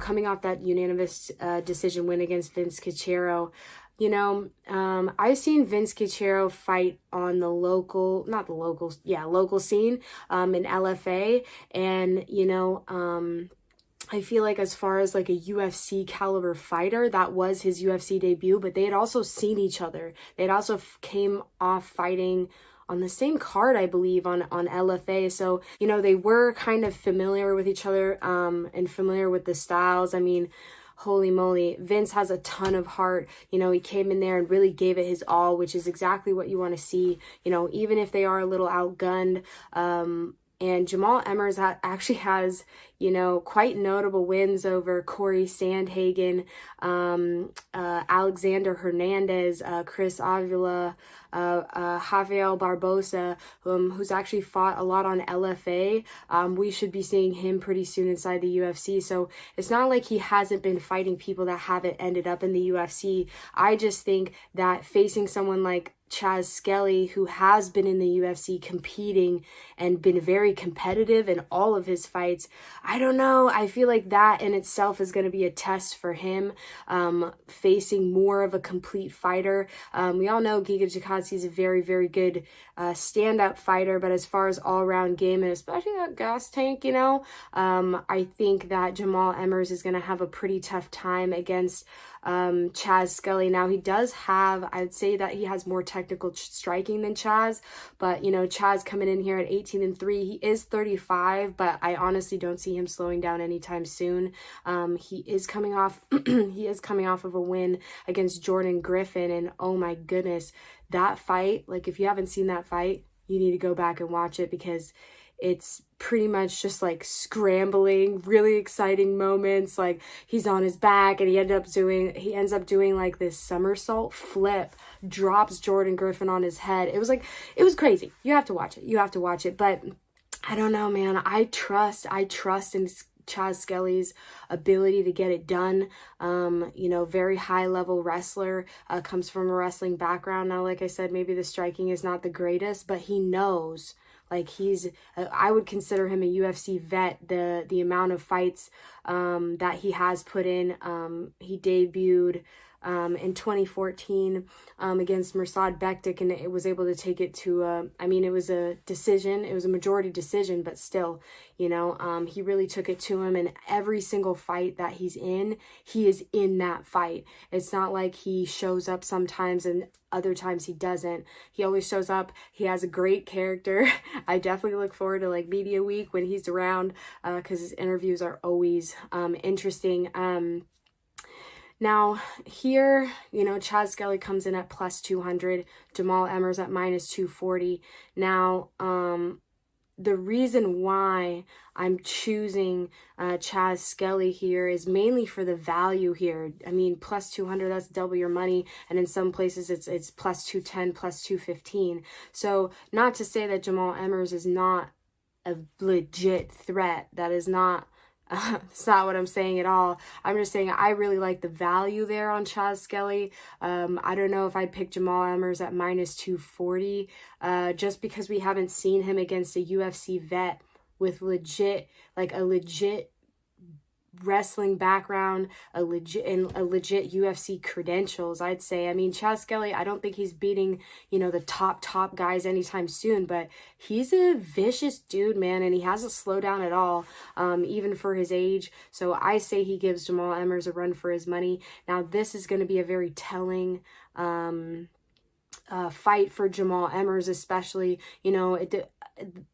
coming off that unanimous decision win against Vince Cachero, I've seen Vince Cachero fight on the local scene in LFA. And, I feel like as far as like a UFC caliber fighter, that was his UFC debut, but they had also seen each other. They'd also came off fighting on the same card, I believe, on LFA. So, they were kind of familiar with each other and familiar with the styles. I mean, holy moly, Vince has a ton of heart. He came in there and really gave it his all, which is exactly what you want to see, even if they are a little outgunned. And Jamal Emmers actually has, quite notable wins over Corey Sandhagen, Alexander Hernandez, Chris Avila, Javier Barbosa, who's actually fought a lot on LFA. We should be seeing him pretty soon inside the UFC. So it's not like he hasn't been fighting people that haven't ended up in the UFC. I just think that facing someone like Chaz Skelly, who has been in the UFC competing and been very competitive in all of his fights, I don't know. I feel like that in itself is going to be a test for him, facing more of a complete fighter. We all know Giga Chikadze is a very, very good stand-up fighter, but as far as all-around game and especially that gas tank, I think that Jamal Emmers is going to have a pretty tough time against Chaz Skelly. Now, he does have, I'd say that he has more technical striking than Chaz, but Chaz coming in here at 18-3, he is 35, but I honestly don't see him slowing down anytime soon. He is coming off of a win against Jordan Griffin, and oh my goodness, that fight, like if you haven't seen that fight, you need to go back and watch it, because it's pretty much just like scrambling, really exciting moments. Like he's on his back and he ends up doing like this somersault flip, drops Jordan Griffin on his head. It was crazy. You have to watch it. But I don't know, man. I trust in Chaz Skelly's ability to get it done. Very high level wrestler, comes from a wrestling background. Now, like I said, maybe the striking is not the greatest, but he knows. Like I would consider him a UFC vet. The amount of fights that he has put in. He debuted in 2014 against Mirsad Bektik, and it was able to take it to it was a decision. It was a majority decision, but still, he really took it to him. And every single fight that he's in, he is in that fight. It's not like he shows up sometimes and other times he doesn't. He always shows up. He has a great character. I definitely look forward to like media week when he's around, because his interviews are always interesting. Now here, Chaz Skelly comes in at plus 200, Jamal Emmers at minus 240. Now, the reason why I'm choosing Chaz Skelly here is mainly for the value here. I mean, plus 200, that's double your money. And in some places it's plus 210, plus 215. So not to say that Jamal Emmers is not a legit threat. That is not, it's not what I'm saying at all. I'm just saying I really like the value there on Chaz Skelly. I don't know if I'd pick Jamal Emmers at minus 240, just because we haven't seen him against a UFC vet with a legit wrestling background, a legit UFC credentials, I'd say. I mean, Chaz Skelly, I don't think he's beating, the top guys anytime soon, but he's a vicious dude, man, and he hasn't slowed down at all, even for his age. So I say he gives Jamal Emmers a run for his money. Now, this is going to be a very telling fight for Jamal Emmers, especially, you know,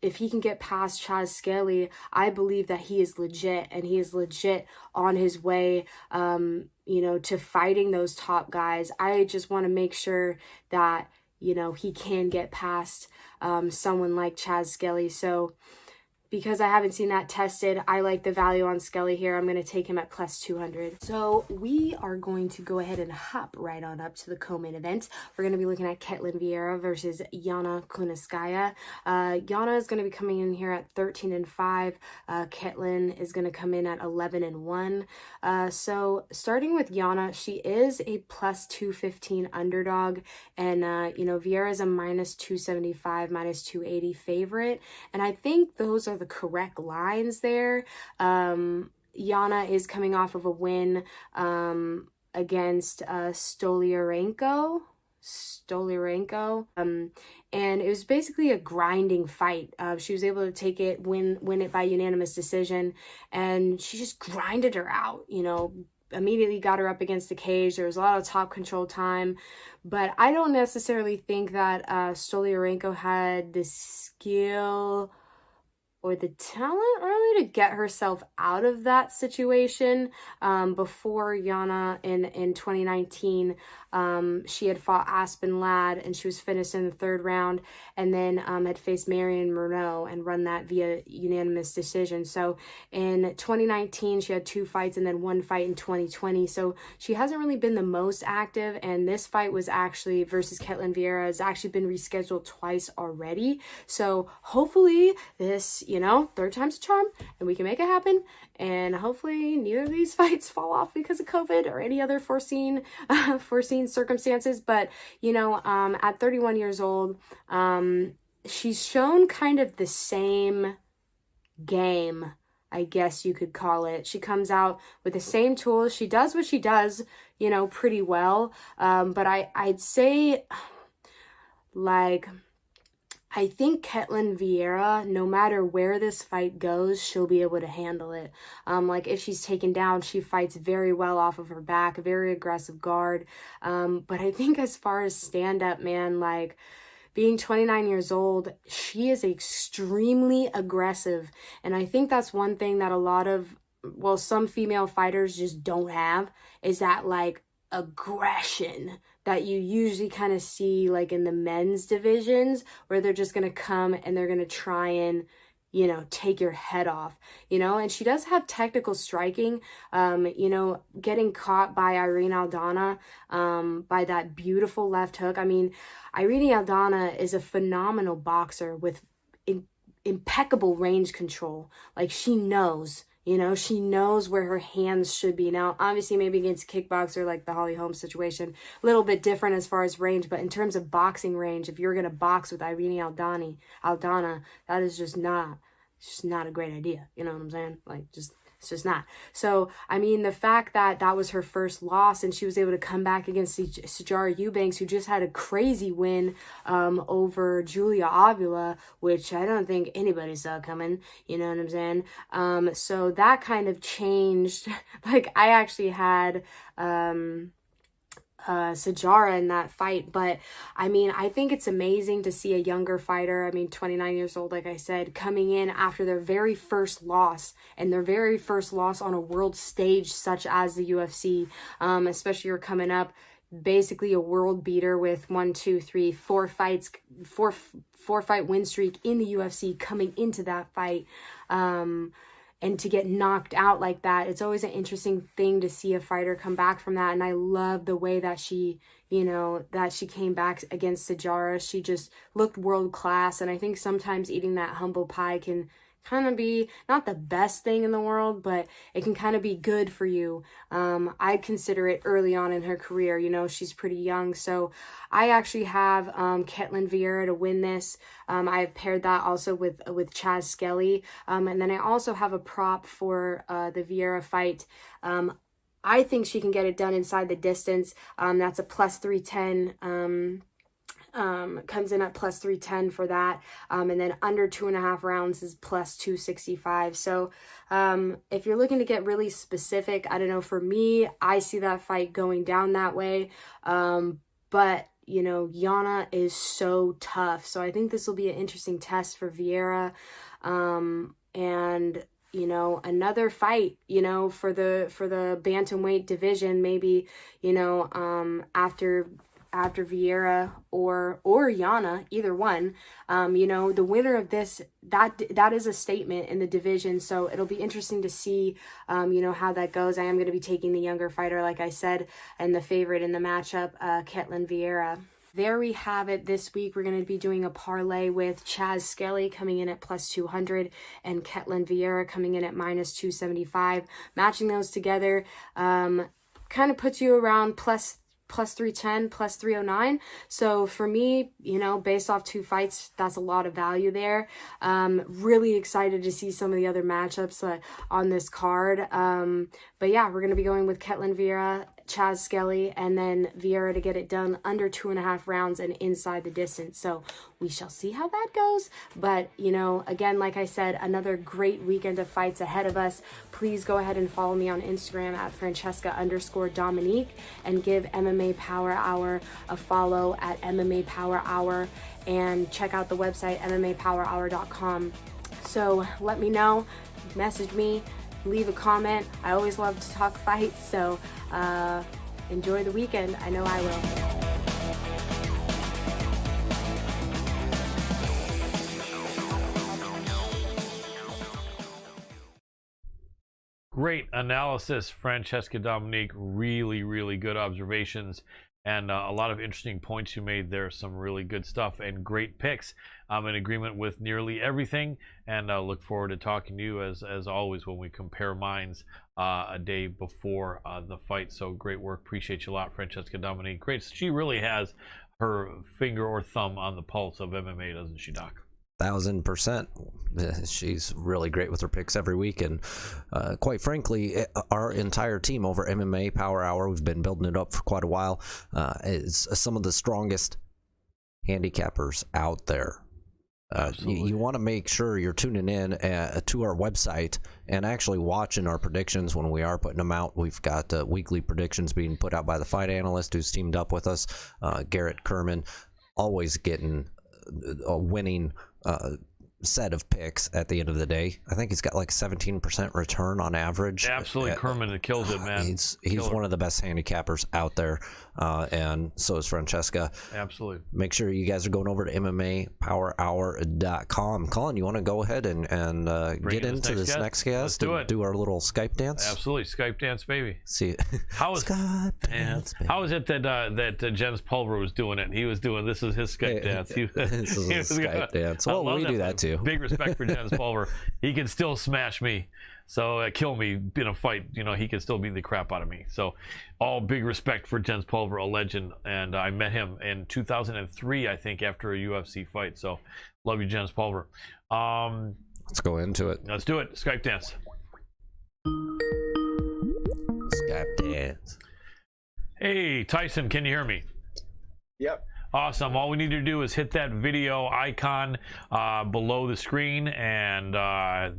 if he can get past Chaz Skelly, I believe that he is legit, and he is legit on his way, you know, to fighting those top guys. I just want to make sure that, you know, he can get past someone like Chaz Skelly. So because I haven't seen that tested, I like the value on Skelly here. I'm going to take him at plus 200. So we are going to go ahead and hop right on up to the co-main event. We're going to be looking at Ketlen Vieira versus Yana Kunitskaya. Yana is going to be coming in here at 13-5. Ketlen is going to come in at 11-1. So starting with Yana, she is a plus 215 underdog, and you know, Vieira is a minus 275, minus 280 favorite, and I think those are the correct lines there. Yana is coming off of a win against Stoliarenko, and it was basically a grinding fight. She was able to take it, win it by unanimous decision, and she just grinded her out, you know, immediately got her up against the cage. There was a lot of top control time, but I don't necessarily think that Stoliarenko had the skill or the talent really to get herself out of that situation. Before Yana in 2019, she had fought Aspen Ladd, and she was finished in the third round, and then had faced Marion Murnau and run that via unanimous decision. So in 2019, she had 2 fights and then 1 fight in 2020. So she hasn't really been the most active, and this fight was actually versus Ketlen Vieira has actually been rescheduled twice already. So hopefully this, you know, third time's a charm, and we can make it happen. And hopefully neither of these fights fall off because of COVID or any other foreseen circumstances. But, you know, at 31 years old, she's shown kind of the same game, I guess you could call it. She comes out with the same tools. She does what she does, you know, pretty well. But I'd say, like, I think Ketlen Vieira, no matter where this fight goes, she'll be able to handle it. Like, if she's taken down, she fights very well off of her back, a very aggressive guard. But I think as far as stand-up, man, like, being 29 years old, she is extremely aggressive. And I think that's one thing that a lot of, well, some female fighters just don't have, is that, like, aggression that you usually kind of see like in the men's divisions, where they're just going to come and they're going to try and, you know, take your head off, you know. And she does have technical striking, you know, getting caught by Irene Aldana by that beautiful left hook. I mean, Irene Aldana is a phenomenal boxer with impeccable range control. Like, she knows, you know, she knows where her hands should be. Now, obviously, maybe against a kickboxer like the Holly Holm situation, a little bit different as far as range. But in terms of boxing range, if you're going to box with Irene Aldana, that is just not a great idea. You know what I'm saying? Like, it's just not. So, I mean, the fact that that was her first loss and she was able to come back against Sijara Eubanks, who just had a crazy win over Julia Avila, which I don't think anybody saw coming, you know what I'm saying? So that kind of changed. Like, I actually had Sijara in that fight, but I mean, I think it's amazing to see a younger fighter, I mean 29 years old, like I said, coming in after their very first loss, and their very first loss on a world stage such as the UFC, especially you're coming up basically a world beater with 4 fight win streak in the UFC coming into that fight. And to get knocked out like that, it's always an interesting thing to see a fighter come back from that. And I love the way that she, you know, that she came back against Sijara. She just looked world class. And I think sometimes eating that humble pie can kind of be not the best thing in the world, but it can kind of be good for you. I consider it early on in her career. You know, she's pretty young. So I actually have Ketlen Vieira to win this. I have paired that also with Chaz Skelly. And then I also have a prop for the Vieira fight. I think she can get it done inside the distance. That's a plus 310. Comes in at plus 310 for that, and then under 2.5 rounds is plus 265. So if you're looking to get really specific, I don't know, for me, I see that fight going down that way, but you know, Yana is so tough. So I think this will be an interesting test for Vieira. And, you know, another fight, you know, for the bantamweight division, maybe, you know, after Vieira or Yana, either one, you know, the winner of this, that is a statement in the division. So it'll be interesting to see, you know, how that goes. I am going to be taking the younger fighter, like I said, and the favorite in the matchup, Ketlen Vieira. There we have it. This week we're going to be doing a parlay with Chaz Skelly coming in at plus 200 and Ketlen Vieira coming in at minus 275. Matching those together kind of puts you around plus 310, plus 309. So for me, you know, based off 2 fights, that's a lot of value there. Really excited to see some of the other matchups on this card. But yeah, we're going to be going with Ketlen Vieira, Chaz Skelly, and then Vieira to get it done under 2.5 rounds and inside the distance. So we shall see how that goes. But, you know, again, like I said, another great weekend of fights ahead of us. Please go ahead and follow me on Instagram at Francesca_Dominique and give MMA Power Hour a follow at MMA Power Hour, and check out the website MMAPowerHour.com. So let me know, message me, leave a comment. I always love to talk fights, so enjoy the weekend. I know I will. Great analysis, Francesca Dominique. Really, really good observations, and a lot of interesting points you made there. Some really good stuff and great picks. I'm in agreement with nearly everything, and look forward to talking to you as always when we compare minds a day before the fight. So great work. Appreciate you a lot, Francesca Dominique. Great. She really has her finger or thumb on the pulse of MMA, doesn't she, Doc? 1000%. She's really great with her picks every week, and quite frankly, our entire team over MMA Power Hour, we've been building it up for quite a while, is some of the strongest handicappers out there. You want to make sure you're tuning in to our website and actually watching our predictions when we are putting them out. We've got weekly predictions being put out by the fight analyst who's teamed up with us, Garrett Kerman, always getting a winning set of picks at the end of the day. I think he's got like 17% return on average. Absolutely. Kerman kills it, man. He's one of the best handicappers out there, and so is Francesca. Absolutely. Make sure you guys are going over to MMAPowerHour.com. Colin, you want to go ahead and get into this next guest? Let's do it. Do our little Skype dance? Absolutely. Skype dance, baby. See, how is Skype dance, baby. How is it that Jens Pulver was doing it? He was doing, this is his Skype dance. This is his Skype dance. Well, we do that too. Big respect for Jens Pulver. He can still smash me. So kill me in a fight, you know, he can still beat the crap out of me. So all big respect for Jens Pulver, a legend. And I met him in 2003, I think, after a UFC fight. So love you, Jens Pulver. Let's go into it. Let's do it. Skype dance. Skype dance. Hey, Tyson, can you hear me? Yep. Awesome. All we need to do is hit that video icon below the screen, and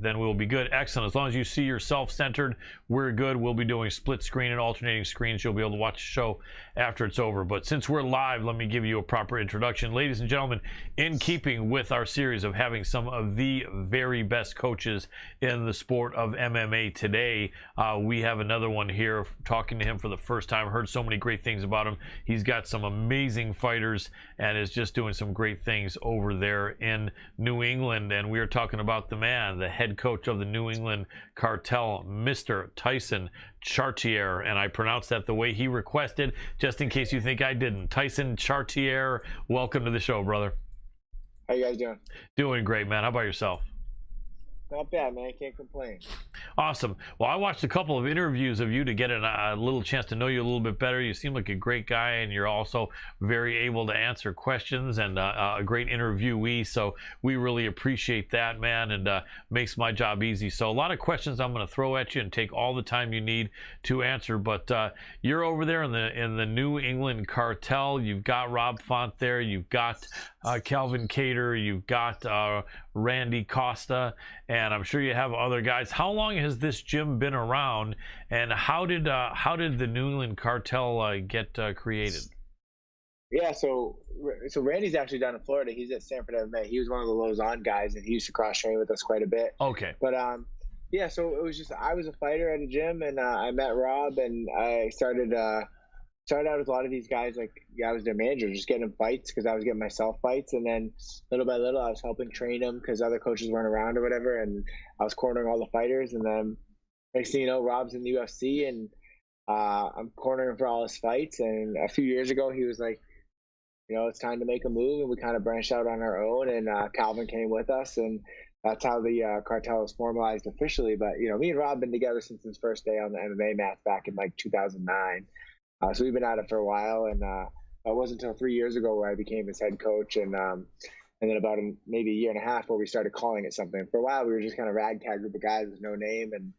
then we'll be good. Excellent. As long as you see yourself centered, we're good. We'll be doing split screen and alternating screens. You'll be able to watch the show after it's over. But since we're live, let me give you a proper introduction. Ladies and gentlemen, in keeping with our series of having some of the very best coaches in the sport of MMA today, we have another one here. Talking to him for the first time, heard so many great things about him. He's got some amazing fighters and is just doing some great things over there in New England. And we are talking about the man, the head coach of the New England Cartel, Mr. Tyson Chartier. And I pronounced that the way he requested, just in case you think I didn't. Tyson Chartier, welcome to the show, brother. How you guys doing? Doing great, man. How about yourself? Not bad, man. Can't complain. Awesome. Well, I watched a couple of interviews of you to get a little chance to know you a little bit better. You seem like a great guy, and you're also very able to answer questions and a great interviewee. So we really appreciate that, man, and makes my job easy. So a lot of questions I'm going to throw at you and take all the time you need to answer. But you're over there in the New England Cartel. You've got Rob Font there. You've got Calvin Cater. You've got Randy Costa, and I'm sure you have other guys. How long has this gym been around, and how did the New England Cartel get created? Yeah, so Randy's actually down in Florida. He's at Stanford MMA. He was one of the Lausanne guys, and he used to cross train with us quite a bit. Okay. But yeah. So it was just I was a fighter at a gym, and I met Rob, and I started out with a lot of these guys. Like, yeah, I was their manager, just getting them fights because I was getting myself fights, and then little by little, I was helping train them because other coaches weren't around or whatever, and I was cornering all the fighters, and then next thing you know, Rob's in the UFC, and I'm cornering for all his fights. And a few years ago, he was like, it's time to make a move, and we kind of branched out on our own, and Calvin came with us, and that's how the cartel was formalized officially. But, me and Rob have been together since his first day on the MMA mats back in like 2009. So we've been at it for a while, and it wasn't until 3 years ago where I became his head coach, and then about maybe a year and a half where we started calling it something. For a while, we were just kind of ragtag group of guys with no name, and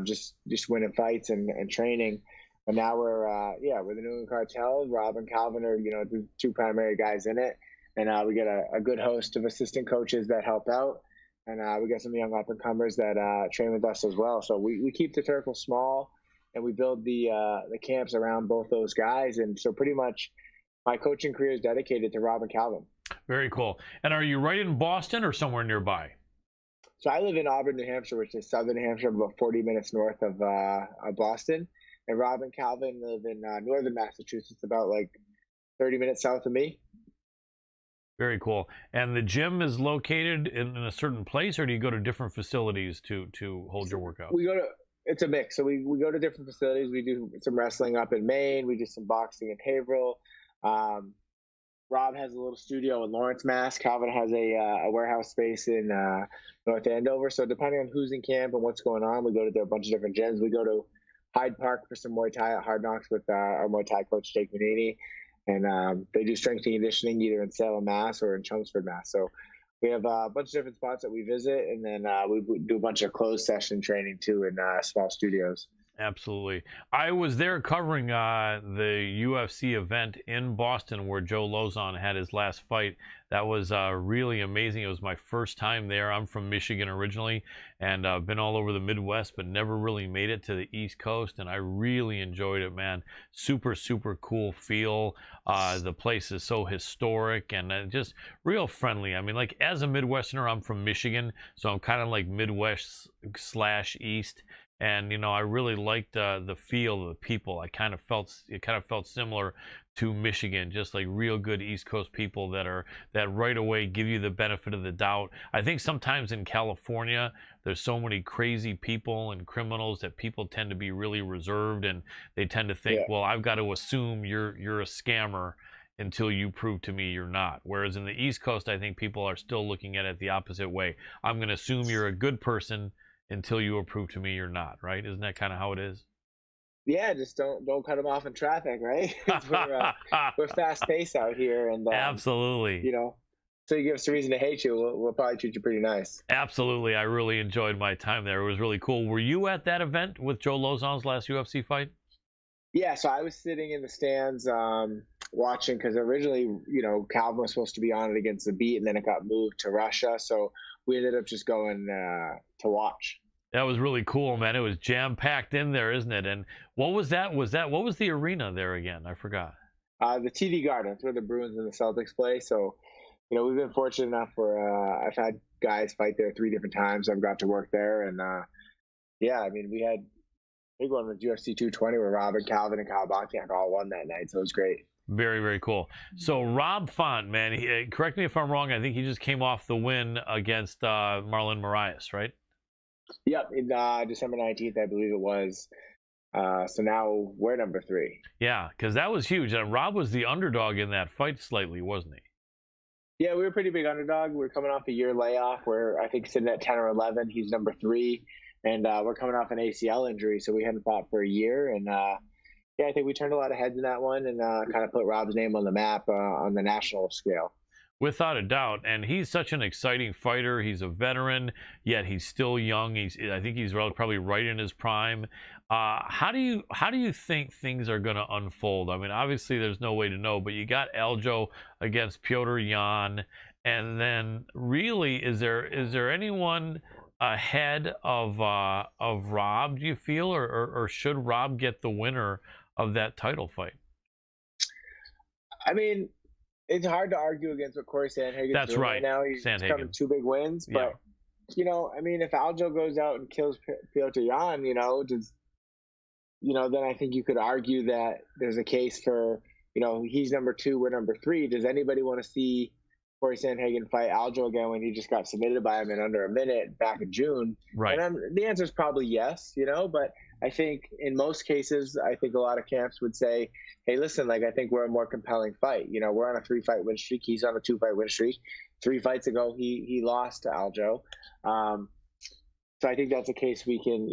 just winning fights and training. But now we're the New England Cartel. Rob and Calvin are the two primary guys in it, and we get a good host of assistant coaches that help out, and we got some young up and comers that train with us as well. So we keep the circle small, and we build the camps around both those guys. And so pretty much my coaching career is dedicated to Rob and Calvin. Very cool. And are you right in Boston or somewhere nearby? So I live in Auburn, New Hampshire, which is southern New Hampshire, about 40 minutes north of Boston. And Rob and Calvin live in northern Massachusetts, about like 30 minutes south of me. Very cool. And the gym is located in a certain place, or do you go to different facilities to hold your workout? It's a mix. So we go to different facilities. We do some wrestling up in Maine. We do some boxing in Haverhill. Rob has a little studio in Lawrence, Mass. Calvin has a warehouse space in North Andover. So depending on who's in camp and what's going on, we go to a bunch of different gyms. We go to Hyde Park for some Muay Thai at Hard Knocks with our Muay Thai coach, Jake Manini. And they do strength and conditioning either in Salem, Mass or in Chelmsford, Mass. So we have a bunch of different spots that we visit, and then we do a bunch of closed session training too in small studios. Absolutely. I was there covering the UFC event in Boston where Joe Lauzon had his last fight. That was really amazing. It was my first time there. I'm from Michigan originally, and I've been all over the Midwest, but never really made it to the East Coast, and I really enjoyed it, man. Super, super cool feel. The place is so historic and just real friendly. I mean, like, as a Midwesterner, I'm from Michigan, so I'm kind of like Midwest/East. And I really liked the feel of the people. It kind of felt similar to Michigan, just like real good East Coast people that right away give you the benefit of the doubt. I think sometimes in California there's so many crazy people and criminals that people tend to be really reserved, and they tend to think, well, I've got to assume you're a scammer until you prove to me you're not. Whereas in the East Coast, I think people are still looking at it the opposite way. I'm going to assume you're a good person until you prove to me you're not, right? Isn't that kind of how it is? Yeah, just don't cut them off in traffic, right? We're fast paced out here, and absolutely. So you give us a reason to hate you, we'll probably treat you pretty nice. Absolutely, I really enjoyed my time there. It was really cool. Were you at that event with Joe Lauzon's last UFC fight? Yeah, so I was sitting in the stands watching, because originally, Calvin was supposed to be on it against the Beat, and then it got moved to Russia. So we ended up just going to watch. That was really cool, man. It was jam-packed in there, isn't it? And what was that? What was the arena there again? I forgot. The TD Garden. It's where the Bruins and the Celtics play. So, we've been fortunate enough where I've had guys fight there 3 different times. I've got to work there. And, I mean, we had a big one with UFC 220 where Rob and Calvin and Kyle Botniak all won that night. So it was great. Very, very cool. So Rob Font, man, correct me if I'm wrong, I think he just came off the win against Marlon Moraes, right? Yep, in December 19th, I believe it was. So now we're number 3. Yeah, because that was huge. And Rob was the underdog in that fight slightly, wasn't he? Yeah, we were a pretty big underdog. We were coming off a year layoff. We're, I think, sitting at 10 or 11. He's number 3. And we're coming off an ACL injury, so we hadn't fought for a year. And I think we turned a lot of heads in that one, and kind of put Rob's name on the map on the national scale. Without a doubt, and he's such an exciting fighter. He's a veteran, yet he's still young. I think he's probably right in his prime. How do you think things are going to unfold? I mean, obviously there's no way to know, but you got Aljo against Petr Yan, and then really, is there anyone ahead of Rob? Do you feel, or should Rob get the winner of that title fight? I mean, it's hard to argue against what Corey Sandhagen's doing right now. He's coming 2 big wins, but I mean, if Aljo goes out and kills Petr Yan, then I think you could argue that there's a case for, he's number 2, we're number 3. Does anybody want to see Corey Sandhagen fight Aljo again when he just got submitted by him in under a minute back in June? Right. And the answer is probably yes, but I think in most cases, I think a lot of camps would say, hey, listen, I think we're a more compelling fight. We're on a 3-fight win streak. He's on a 2-fight win streak. 3 fights ago, he lost to Aljo. So I think that's a case we can,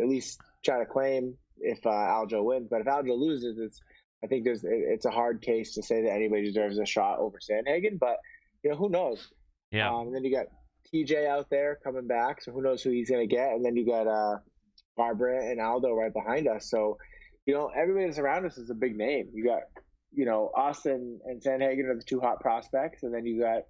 at least try to claim if Aljo wins. But if Aljo loses, I think it's a hard case to say that anybody deserves a shot over Sandhagen. But who knows? Yeah. And then you got TJ out there coming back, so who knows who he's going to get? And then you got Barbara and Aldo right behind us. So, everybody that's around us is a big name. You got, us and Sandhagen are the 2 hot prospects, and then you got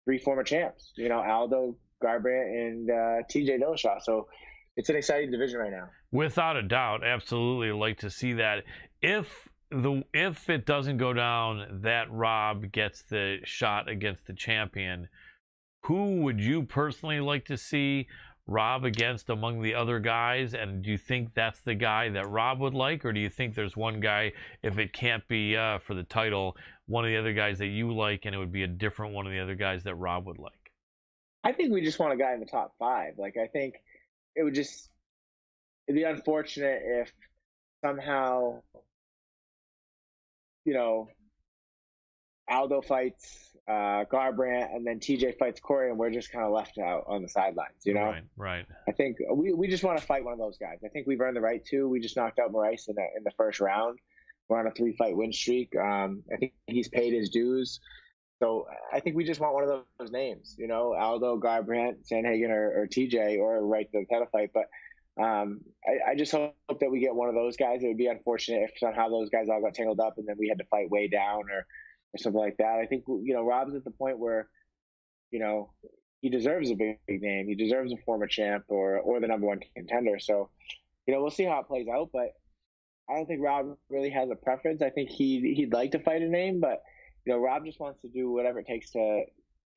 3 former champs. Aldo, Garbrandt, and TJ Dillashaw. So it's an exciting division right now. Without a doubt, absolutely like to see that. If it doesn't go down that Rob gets the shot against the champion, who would you personally like to see Rob against among the other guys? And do you think that's the guy that Rob would like, or do you think there's one guy, if it can't be for the title, one of the other guys that you like, and it would be a different one of the other guys that Rob would like? I think we just want a guy in the top 5. I think it'd be unfortunate if somehow, Aldo fights Garbrandt and then TJ fights Corey, and we're just kind of left out on the sidelines, Right. I think we just want to fight one of those guys. I think we've earned the right to. We just knocked out Moraes in the first round. We're on a 3-fight win streak. I think he's paid his dues. So I think we just want one of those names, Aldo, Garbrandt, Sandhagen, or TJ, or right to the title fight. But I just hope that we get one of those guys. It would be unfortunate if somehow those guys all got tangled up and then we had to fight way down or something like that. I think, Rob's at the point where, he deserves a big name. He deserves a former champ or the number 1 contender. So, we'll see how it plays out. But I don't think Rob really has a preference. I think he'd like to fight a name, but Rob just wants to do whatever it takes to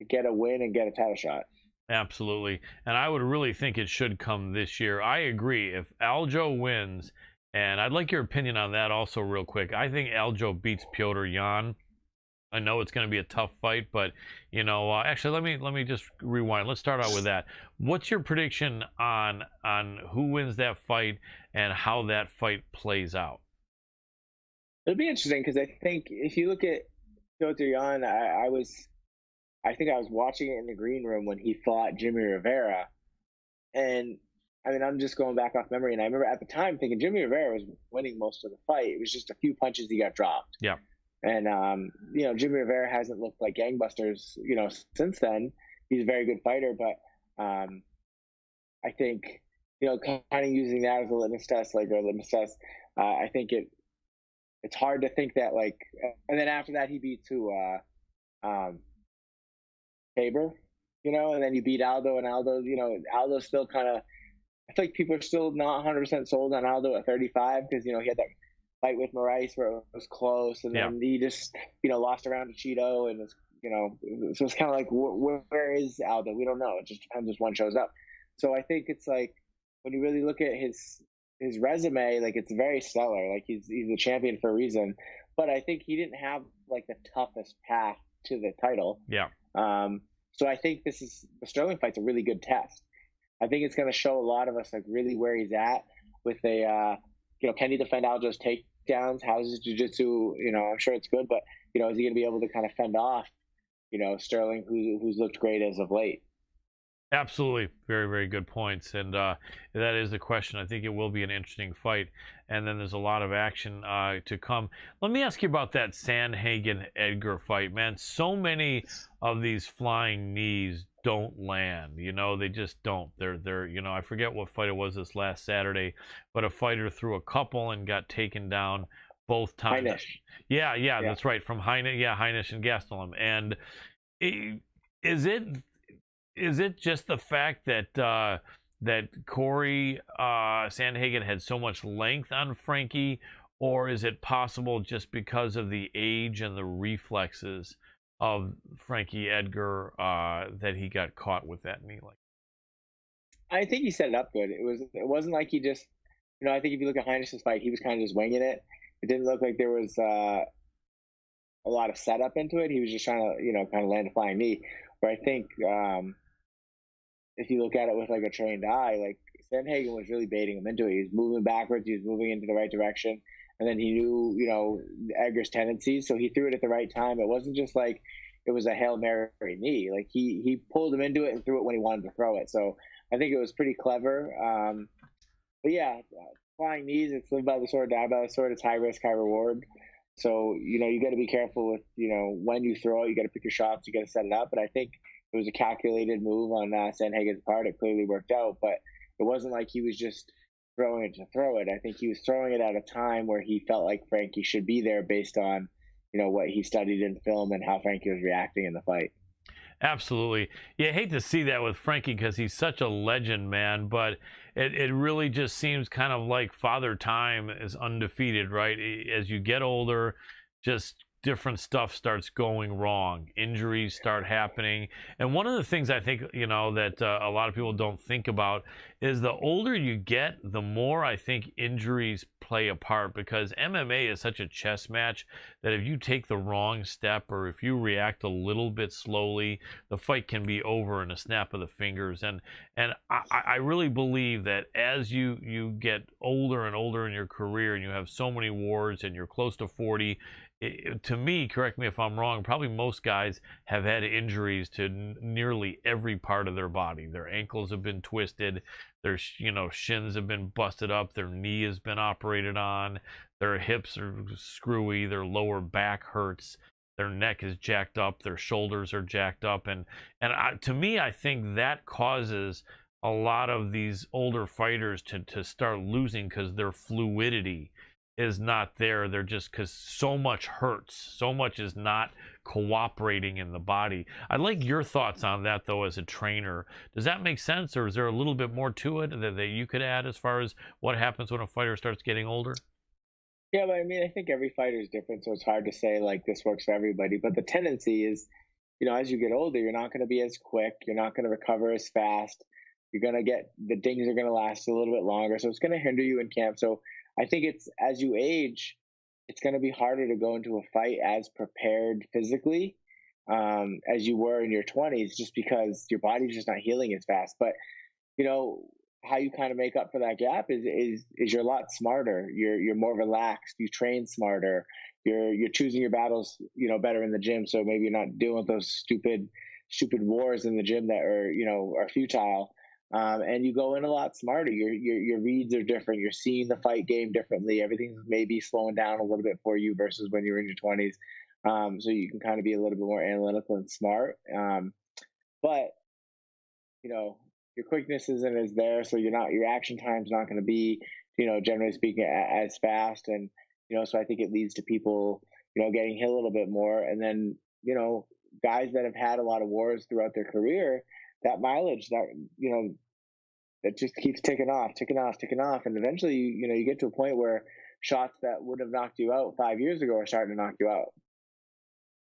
get a win and get a title shot. Absolutely. And I would really think it should come this year. I agree. If Aljo wins, and I'd like your opinion on that also real quick. I think Aljo beats Petr Yan. I know it's going to be a tough fight, but, actually, let me just rewind. Let's start out with that. What's your prediction on who wins that fight and how that fight plays out? It'll be interesting because I think if you look at Petr Yan, I think I was watching it in the green room when he fought Jimmy Rivera. And I mean, I'm just going back off memory. And I remember at the time thinking Jimmy Rivera was winning most of the fight. It was just a few punches he got dropped. Yeah. And, Jimmy Rivera hasn't looked like gangbusters, since then. He's a very good fighter. But I think, kind of using that as a litmus test, I think it's hard to think that, and then after that he beat Faber, and then you beat Aldo, and Aldo, Aldo's still kind of, I feel like people are still not 100% sold on Aldo at 35 because, he had that fight with Moraes where it was close, and then he just, lost around to Cheeto, and so it's kind of like, where is Aldo? We don't know. It just depends if one shows up. So I think it's when you really look at his resume, it's very stellar. He's a champion for a reason, but I think he didn't have the toughest path to the title. Yeah. So I think the Sterling fight's a really good test. I think it's going to show a lot of us really where he's at with can he defend Aljo's takedowns? How's his jiu-jitsu? I'm sure it's good, but is he going to be able to kind of fend off, Sterling, who's looked great as of late? Absolutely. Very, very good points. And that is the question. I think it will be an interesting fight. And then there's a lot of action to come. Let me ask you about that Sandhagen-Edgar fight, man. So many of these flying knees don't land. They just don't. They're I forget what fight it was this last Saturday, but a fighter threw a couple and got taken down both times. Heinisch. Yeah, that's right. From Heinisch and Gastelum. And is it just the fact that Corey Sandhagen had so much length on Frankie, or is it possible just because of the age and the reflexes of Frankie Edgar that he got caught with that knee? Like, I think he set it up good. It wasn't like he just, I think if you look at Heinrich's fight, he was kind of just winging it. It didn't look like there was a lot of setup into it. He was just trying to, kind of land a flying knee. But I think if you look at it with like a trained eye, like Sandhagen was really baiting him into it. He was moving backwards. He was moving into the right direction. And then he knew, Edgar's tendencies. So he threw it at the right time. It wasn't just like it was a Hail Mary knee. Like he pulled him into it and threw it when he wanted to throw it. So I think it was pretty clever. But yeah, flying knees, it's live by the sword, die by the sword. It's high risk, high reward. So, you got to be careful with, when you throw it. You got to pick your shots. You got to set it up. But I think it was a calculated move on Sandhagen's part. It clearly worked out. But it wasn't like he was just throwing it to throw it. I think he was throwing it at a time where he felt like Frankie should be there based on, what he studied in film and how Frankie was reacting in the fight. Absolutely. Yeah, I hate to see that with Frankie because he's such a legend, man. But it really just seems kind of like Father Time is undefeated, right? As you get older, just different stuff starts going wrong. Injuries start happening. And one of the things I think, that a lot of people don't think about is the older you get, the more I think injuries play a part, because MMA is such a chess match that if you take the wrong step or if you react a little bit slowly, the fight can be over in a snap of the fingers. And I really believe that as you get older and older in your career and you have so many wars and you're close to 40, to me, correct me if I'm wrong, probably most guys have had injuries to nearly every part of their body. Their ankles have been twisted, their shins have been busted up, their knee has been operated on, their hips are screwy, their lower back hurts, their neck is jacked up, their shoulders are jacked up, and to me, I think that causes a lot of these older fighters to start losing because their fluidity is not there. They're just, because so much hurts, so much is not cooperating in the body. I'd like your thoughts on that, though, as a trainer. Does that make sense, or is there a little bit more to it that you could add as far as what happens when a fighter starts getting older? Yeah, but I think every fighter is different, so it's hard to say like this works for everybody. But the tendency is, as you get older, you're not going to be as quick. You're not going to recover as fast. You're going to get, the dings are going to last a little bit longer. So it's going to hinder you in camp. So I think it's, as you age, it's going to be harder to go into a fight as prepared physically as you were in your 20s, just because your body's just not healing as fast. But, how you kind of make up for that gap is you're a lot smarter. You're more relaxed. You train smarter. You're choosing your battles, better in the gym. So maybe you're not dealing with those stupid wars in the gym that are futile. And you go in a lot smarter. Your reads are different. You're seeing the fight game differently. Everything's maybe slowing down a little bit for you versus when you were in your 20s. So you can kind of be a little bit more analytical and smart. But your quickness isn't as there, so your action time's not going to be, generally speaking, as fast. And so I think it leads to people, getting hit a little bit more. And then guys that have had a lot of wars throughout their career, that mileage, that that just keeps ticking off, and eventually you get to a point where shots that would have knocked you out 5 years ago are starting to knock you out.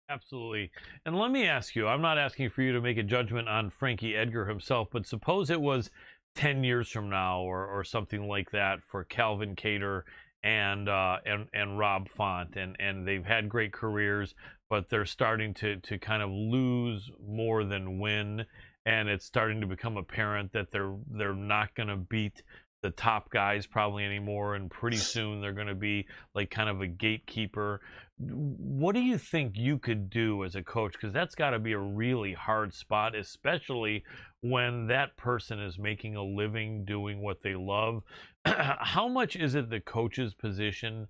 Absolutely. And let me ask you, I'm not asking for you to make a judgment on Frankie Edgar himself, but suppose it was 10 years from now or something like that for Calvin Kattar and Rob Font, and they've had great careers, but they're starting to kind of lose more than win. And it's starting to become apparent that they're not going to beat the top guys probably anymore, and pretty soon they're going to be like kind of a gatekeeper. What do you think you could do as a coach? Because that's got to be a really hard spot, especially when that person is making a living doing what they love. How much is it the coach's position?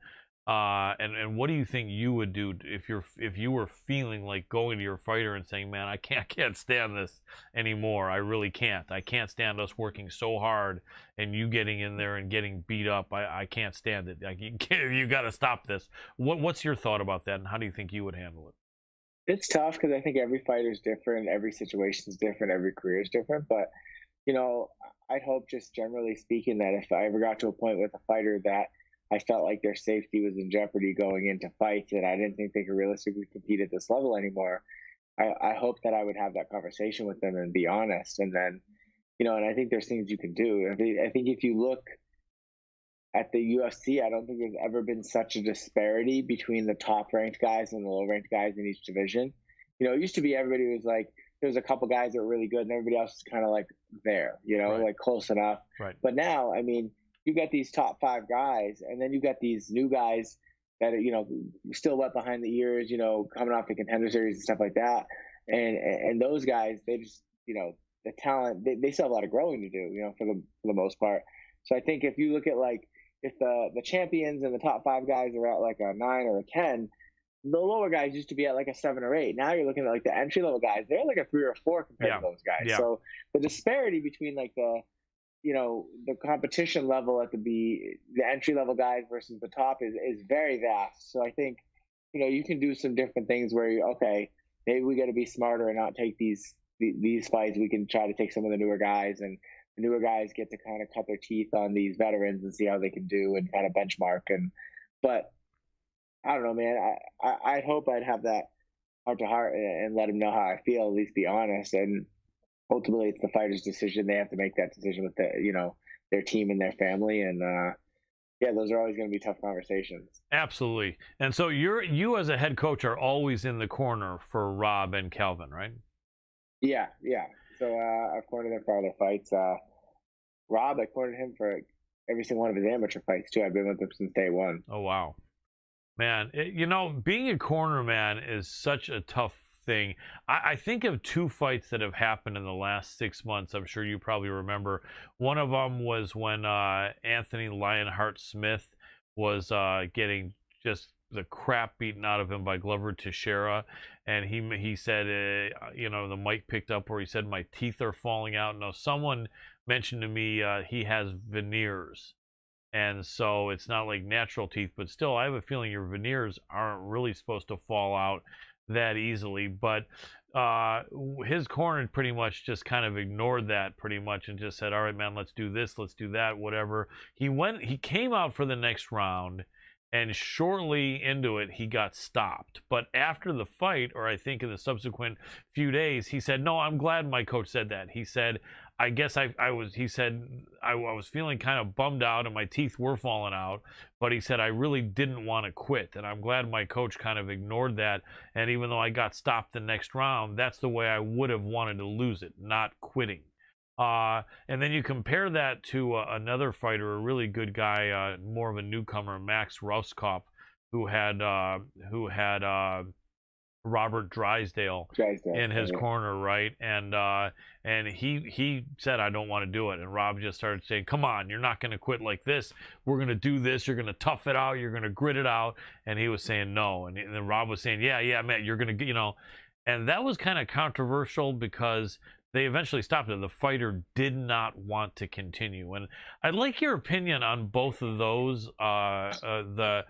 And what do you think you would do if you were feeling like going to your fighter and saying, man, I can't stand this anymore. I really can't. I can't stand us working so hard and you getting in there and getting beat up. I can't stand it. You got to stop this. What's your thought about that, and how do you think you would handle it? It's tough because I think every fighter is different, every situation is different, every career is different. But I'd hope, just generally speaking, that if I ever got to a point with a fighter that I felt like their safety was in jeopardy going into fights, and I didn't think they could realistically compete at this level anymore. I hope that I would have that conversation with them and be honest. And then, and I think there's things you can do. I think if you look at the UFC, I don't think there's ever been such a disparity between the top ranked guys and the low ranked guys in each division. It used to be everybody was like, there was a couple guys that were really good and everybody else was kind of like there, right. like close enough. Right. But now, I mean, you got these top 5 guys, and then you got these new guys that are, still wet behind the ears, coming off the Contender Series and stuff like that. And those guys, they just, the talent, they still have a lot of growing to do, for the most part. So I think if you look at like, if the champions and the top 5 guys are at like a 9 or a 10, the lower guys used to be at like a 7 or 8. Now you're looking at like the entry level guys, they're like a 3 or 4 compared to those guys. Yeah. So the disparity between like the competition level at the entry level guys versus the top is very vast. So I think, you can do some different things where maybe we got to be smarter and not take these fights. We can try to take some of the newer guys, and the newer guys get to kind of cut their teeth on these veterans and see how they can do and kind of benchmark. But I don't know, man, I'd hope I'd have that heart to heart and let them know how I feel, at least be honest. And ultimately, it's the fighter's decision. They have to make that decision with their team and their family. And those are always going to be tough conversations. Absolutely. And so you as a head coach are always in the corner for Rob and Calvin, right? Yeah. So I've cornered him for all their fights. Rob, I cornered him for every single one of his amateur fights too. I've been with him since day one. Oh wow, man! Being a corner man is such a tough thing. I think of 2 fights that have happened in the last 6 months. I'm sure you probably remember. One of them was when Anthony Lionheart Smith was getting just the crap beaten out of him by Glover Teixeira, and he said, the mic picked up where he said, "My teeth are falling out." Now, someone mentioned to me he has veneers. And so it's not like natural teeth, but still, I have a feeling your veneers aren't really supposed to fall out that easily. But his corner pretty much just kind of ignored that pretty much and just said, all right, man, let's do this, let's do that, whatever. He came out for the next round, and shortly into it, he got stopped. But after the fight, or I think in the subsequent few days, he said, no, I'm glad my coach said that. He said, I guess I was feeling kind of bummed out and my teeth were falling out, but he said, I really didn't want to quit. And I'm glad my coach kind of ignored that. And even though I got stopped the next round, that's the way I would have wanted to lose it, not quitting. And then you compare that to another fighter, a really good guy, more of a newcomer, Max Rauskopf, who had Robert Drysdale in his corner, right? And he said, I don't want to do it. And Rob just started saying, come on, you're not going to quit like this. We're going to do this. You're going to tough it out. You're going to grit it out. And he was saying no. And then Rob was saying, yeah, man, you're going to, and that was kind of controversial because they eventually stopped it. The fighter did not want to continue. And I'd like your opinion on both of those. The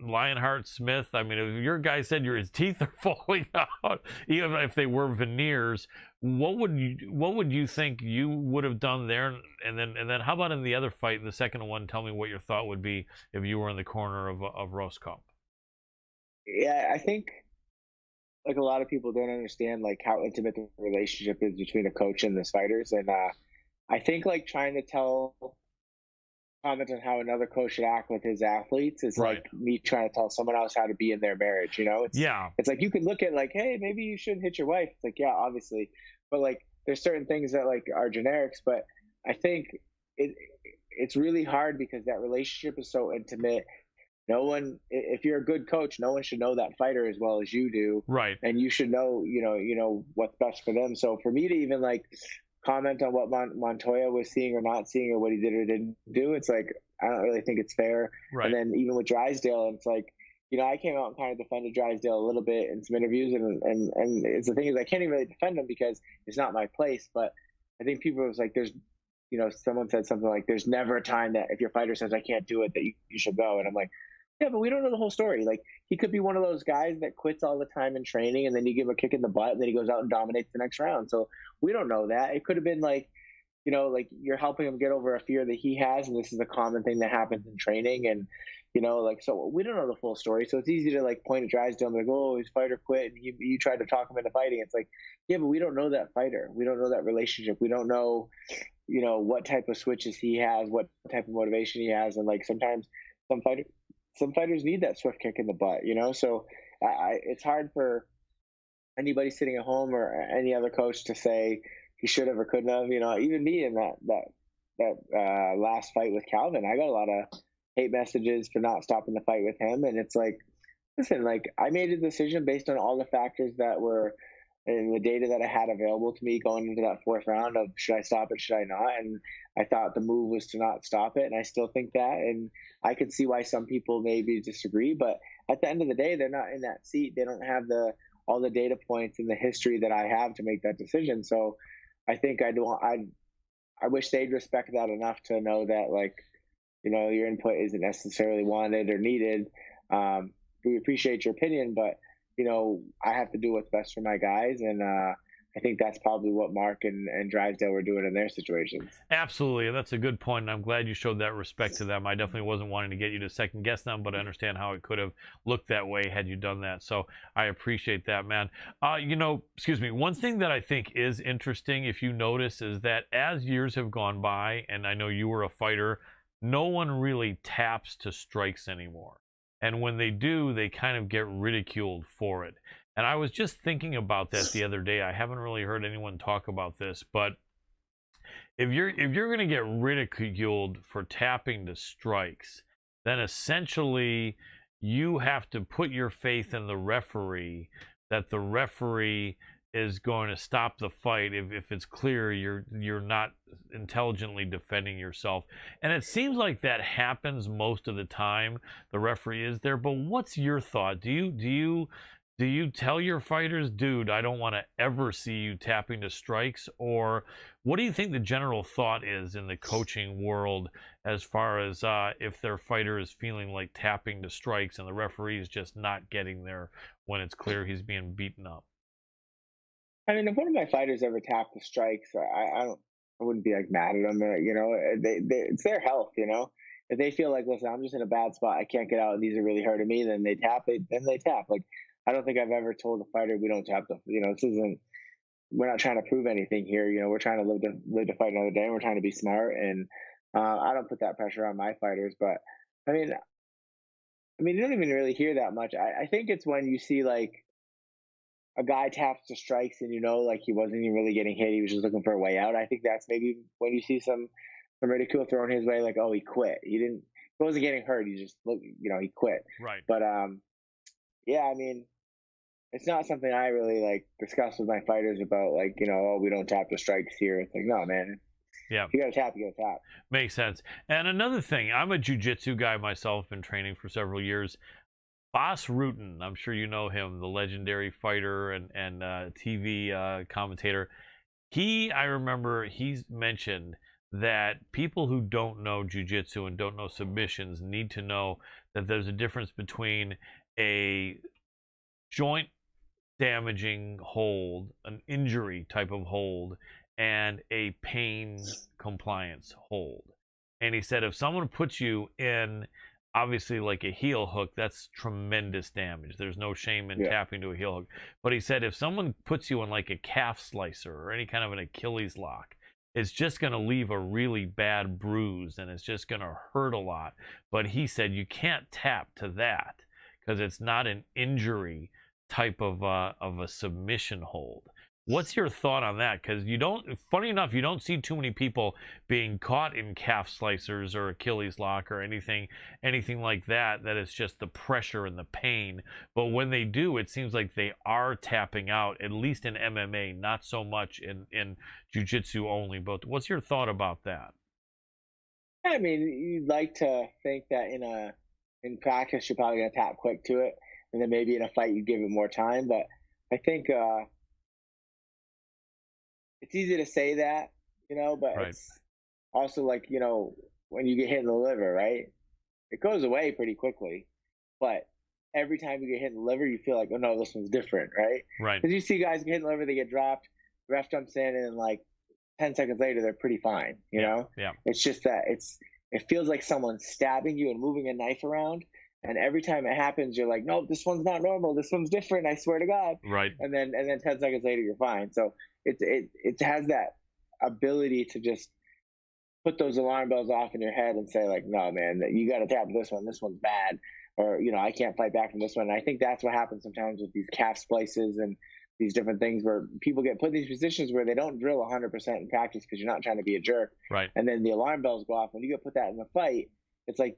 Lionheart Smith, I mean, if your guy said his teeth are falling out, even if they were veneers, what would you think you would have done there? And then how about in the other fight, the second one? Tell me what your thought would be if you were in the corner of Rauskopf. Yeah, I think, like, a lot of people don't understand like how intimate the relationship is between a coach and the fighters, and I think like trying to comment on how another coach should act with his athletes is right. Like me trying to tell someone else how to be in their marriage. It's like you could look at like, hey, maybe you shouldn't hit your wife. It's like, yeah, obviously, but like there's certain things that like are generics, but I think it's really hard because that relationship is so intimate. No one, if you're a good coach, no one should know that fighter as well as you do. Right. And you should know, what's best for them. So for me to even like comment on what Montoya was seeing or not seeing or what he did or didn't do, it's like, I don't really think it's fair. Right. And then even with Drysdale, it's like, I came out and kind of defended Drysdale a little bit in some interviews. And it's the thing is I can't even really defend him because it's not my place. But I think people was like, there's, someone said something like, there's never a time that if your fighter says, I can't do it, that you should go. And I'm like, yeah, but we don't know the whole story. Like, he could be one of those guys that quits all the time in training, and then you give him a kick in the butt, and then he goes out and dominates the next round. So we don't know that. It could have been like, like you're helping him get over a fear that he has, and this is a common thing that happens in training. And like, so we don't know the full story, so it's easy to like point at Drysdale and like, oh, his fighter quit and you tried to talk him into fighting. It's like, yeah, but we don't know that fighter, we don't know that relationship, we don't know what type of switches he has, what type of motivation he has. And like sometimes some fighters need that swift kick in the butt, so it's hard for anybody sitting at home or any other coach to say he should have or couldn't have. Even me in that last fight with Calvin, I got a lot of hate messages for not stopping the fight with him. And it's like, listen, like I made a decision based on all the factors that were in the data that I had available to me going into that fourth round of should I stop it, should I not? And I thought the move was to not stop it. And I still think that. And I could see why some people maybe disagree, but at the end of the day, they're not in that seat. They don't have all the data points and the history that I have to make that decision. So I think I wish they'd respect that enough to know that, like, your input isn't necessarily wanted or needed. We appreciate your opinion, but I have to do what's best for my guys. And I think that's probably what Mark and Drysdale were doing in their situations. Absolutely. That's a good point. And I'm glad you showed that respect to them. I definitely wasn't wanting to get you to second guess them, but I understand how it could have looked that way had you done that. So I appreciate that, man. Excuse me. One thing that I think is interesting, if you notice, is that as years have gone by, and I know you were a fighter, no one really taps to strikes anymore. And when they do, they kind of get ridiculed for it. And I was just thinking about that the other day. I haven't really heard anyone talk about this, but if you're going to get ridiculed for tapping to strikes, then essentially you have to put your faith in the referee, that the referee is going to stop the fight if it's clear you're not intelligently defending yourself. And it seems like that happens most of the time. The referee is there, but what's your thought? Do you tell your fighters, dude, I don't want to ever see you tapping to strikes? Or what do you think the general thought is in the coaching world as far as if their fighter is feeling like tapping to strikes and the referee is just not getting there when it's clear he's being beaten up? I mean, if one of my fighters ever tapped the strikes, I wouldn't be like mad at them. It's their health. If they feel like, listen, I'm just in a bad spot, I can't get out, and these are really hurting me, then they tap. Then they tap. Like, I don't think I've ever told a fighter we don't tap. This isn't. We're not trying to prove anything here. We're trying to live to fight another day. And we're trying to be smart, and I don't put that pressure on my fighters. But I mean, you don't even really hear that much. I think it's when you see like a guy taps to strikes and like he wasn't even really getting hit, he was just looking for a way out. I think that's maybe when you see some ridicule thrown his way, like, oh, he quit. He wasn't getting hurt. He just he quit. Right. But yeah, I mean, it's not something I really like discuss with my fighters about, like, oh, we don't tap the strikes here. It's like, no, man. Yeah. You gotta tap, you gotta tap. Makes sense. And another thing, I'm a jiu-jitsu guy myself, been training for several years. Bas Rutten, I'm sure you know him, the legendary fighter and TV commentator. I remember he's mentioned that people who don't know jiu-jitsu and don't know submissions need to know that there's a difference between a joint damaging hold, an injury type of hold, and a pain compliance hold. And he said if someone puts you in obviously like a heel hook, that's tremendous damage. There's no shame in tapping to a heel hook. But he said if someone puts you in like a calf slicer or any kind of an Achilles lock, it's just going to leave a really bad bruise and it's just going to hurt a lot. But he said you can't tap to that because it's not an injury type of a submission hold. What's your thought on that? Because funny enough, you don't see too many people being caught in calf slicers or Achilles lock or anything like that it's just the pressure and the pain. But when they do, it seems like they are tapping out, at least in MMA, not so much in jiu-jitsu only. But what's your thought about that? I mean, you'd like to think that in practice, you're probably going to tap quick to it. And then maybe in a fight, you give it more time. But I think it's easy to say that, but right. It's also like, when you get hit in the liver, right? It goes away pretty quickly. But every time you get hit in the liver, you feel like, oh, no, this one's different, right? Right. Because you see guys get hit in the liver, they get dropped, the ref jumps in and, like, 10 seconds later, they're pretty fine. You know, it's just that it feels like someone's stabbing you and moving a knife around. And every time it happens, you're like, no, this one's not normal. This one's different. I swear to God. Right. And then 10 seconds later, you're fine. So it has that ability to just put those alarm bells off in your head and say like, no, man, you got to tap this one. This one's bad. Or, you know, I can't fight back from this one. And I think that's what happens sometimes with these calf splices and these different things where people get put in these positions where they don't drill 100% in practice because you're not trying to be a jerk. Right. And then the alarm bells go off. When you get put that in the fight, it's like